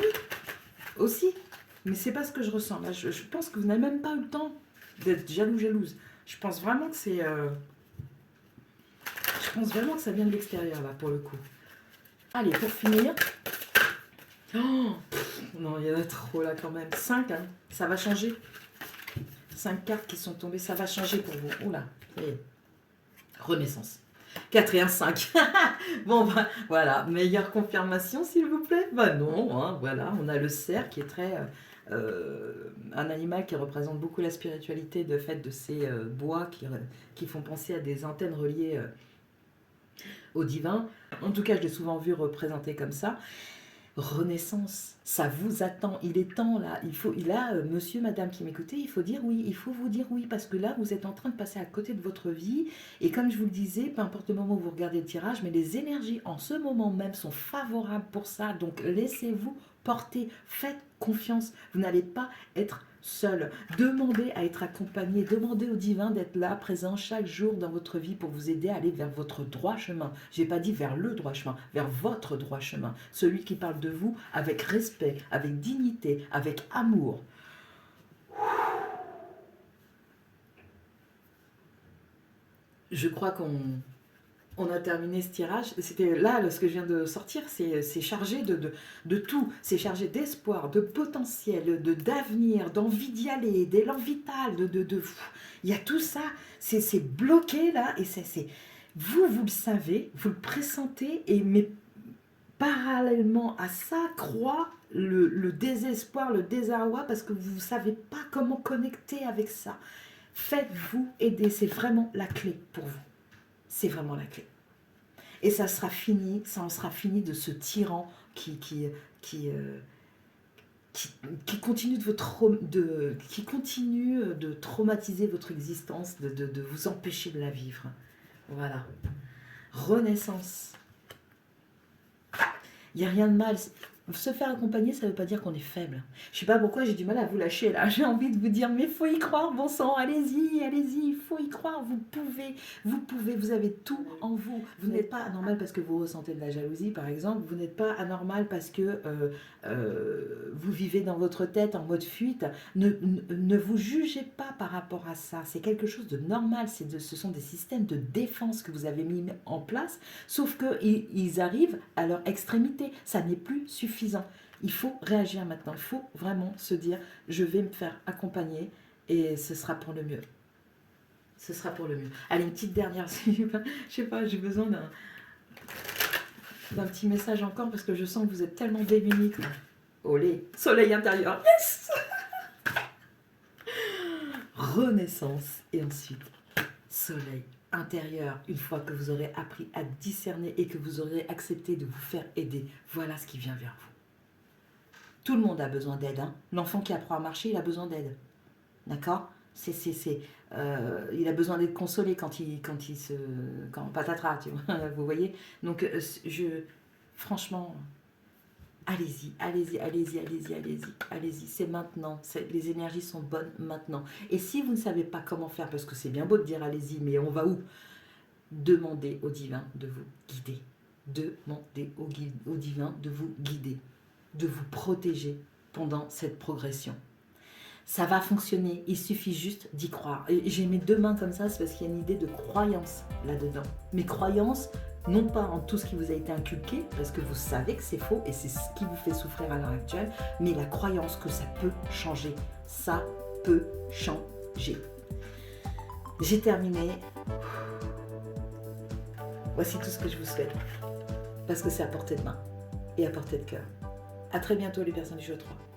aussi. Mais c'est pas ce que je ressens. Là, je pense que vous n'avez même pas eu le temps d'être jaloux, jalouse. Je pense vraiment que c'est... Je pense vraiment que ça vient de l'extérieur, là, pour le coup. Allez, pour finir... Oh, non, il y en a trop, là, quand même. 5, hein, ça va changer. 5 cartes qui sont tombées, ça va changer pour vous. Oula, Renaissance. 4 et 1, 5. Bon, bah, voilà. Meilleure confirmation, s'il vous plaît. Bah non, hein, voilà. On a le cerf qui est très... un animal qui représente beaucoup la spiritualité de fait de ces bois qui font penser à des antennes reliées au divin. En tout cas, je l'ai souvent vu représenté comme ça. Renaissance, ça vous attend, il est temps là, monsieur, madame qui m'écoutez, il faut dire oui, il faut vous dire oui, parce que là vous êtes en train de passer à côté de votre vie, et comme je vous le disais, peu importe le moment où vous regardez le tirage, mais les énergies en ce moment même sont favorables pour ça, donc laissez-vous porter, faites confiance, vous n'allez pas être seul, demandez à être accompagné, demandez au divin d'être là, présent chaque jour dans votre vie pour vous aider à aller vers votre droit chemin. Je n'ai pas dit vers le droit chemin, vers votre droit chemin, celui qui parle de vous avec respect, avec dignité, avec amour. Je crois qu'on a terminé ce tirage. C'était là, ce que je viens de sortir, c'est chargé de tout. C'est chargé d'espoir, de potentiel, d'avenir, d'envie d'y aller, d'élan vital. Il y a tout ça. C'est bloqué là. Et vous le savez, vous le pressentez. Mais parallèlement à ça, croît le désespoir, le désarroi, parce que vous ne savez pas comment connecter avec ça. Faites-vous aider. C'est vraiment la clé pour vous. C'est vraiment la clé. Et ça en sera fini de ce tyran qui continue qui continue de traumatiser votre existence, de vous empêcher de la vivre. Voilà. Renaissance. Il n'y a rien de mal. Se faire accompagner, ça ne veut pas dire qu'on est faible. Je ne sais pas pourquoi j'ai du mal à vous lâcher là. J'ai envie de vous dire, mais il faut y croire, bon sang, allez-y, il faut y croire, vous pouvez, vous avez tout en vous. Vous n'êtes pas anormal parce que vous ressentez de la jalousie, par exemple. Vous n'êtes pas anormal parce que vous vivez dans votre tête en mode fuite. Ne vous jugez pas par rapport à ça. C'est quelque chose de normal. Ce sont des systèmes de défense que vous avez mis en place, sauf qu'ils arrivent à leur extrémité. Ça n'est plus suffisant. Il faut réagir maintenant. Il faut vraiment se dire, je vais me faire accompagner et ce sera pour le mieux. Ce sera pour le mieux. Allez, une petite dernière. Je sais pas, j'ai besoin d'un petit message encore parce que je sens que vous êtes tellement démunis. Olé, soleil intérieur. Yes. Renaissance et ensuite soleil intérieur. Une fois que vous aurez appris à discerner et que vous aurez accepté de vous faire aider, voilà ce qui vient vers vous. Tout le monde a besoin d'aide. Hein. L'enfant qui apprend à marcher, il a besoin d'aide. D'accord ? Il a besoin d'être consolé quand patatras, tu vois, vous voyez. Donc, franchement, allez-y, allez-y, allez-y, allez-y, allez-y, allez-y, c'est maintenant, les énergies sont bonnes maintenant. Et si vous ne savez pas comment faire, parce que c'est bien beau de dire allez-y, mais on va où? Demandez au divin de vous guider. Demandez au divin de vous guider, de vous protéger pendant cette progression. Ça va fonctionner, il suffit juste d'y croire. Et j'ai mes deux mains comme ça, c'est parce qu'il y a une idée de croyance là-dedans. Mais croyance, non pas en tout ce qui vous a été inculqué, parce que vous savez que c'est faux et c'est ce qui vous fait souffrir à l'heure actuelle, mais la croyance que ça peut changer. Ça peut changer. J'ai terminé. Voici tout ce que je vous souhaite, parce que c'est à portée de main et à portée de cœur. À très bientôt les personnes du jeu 3.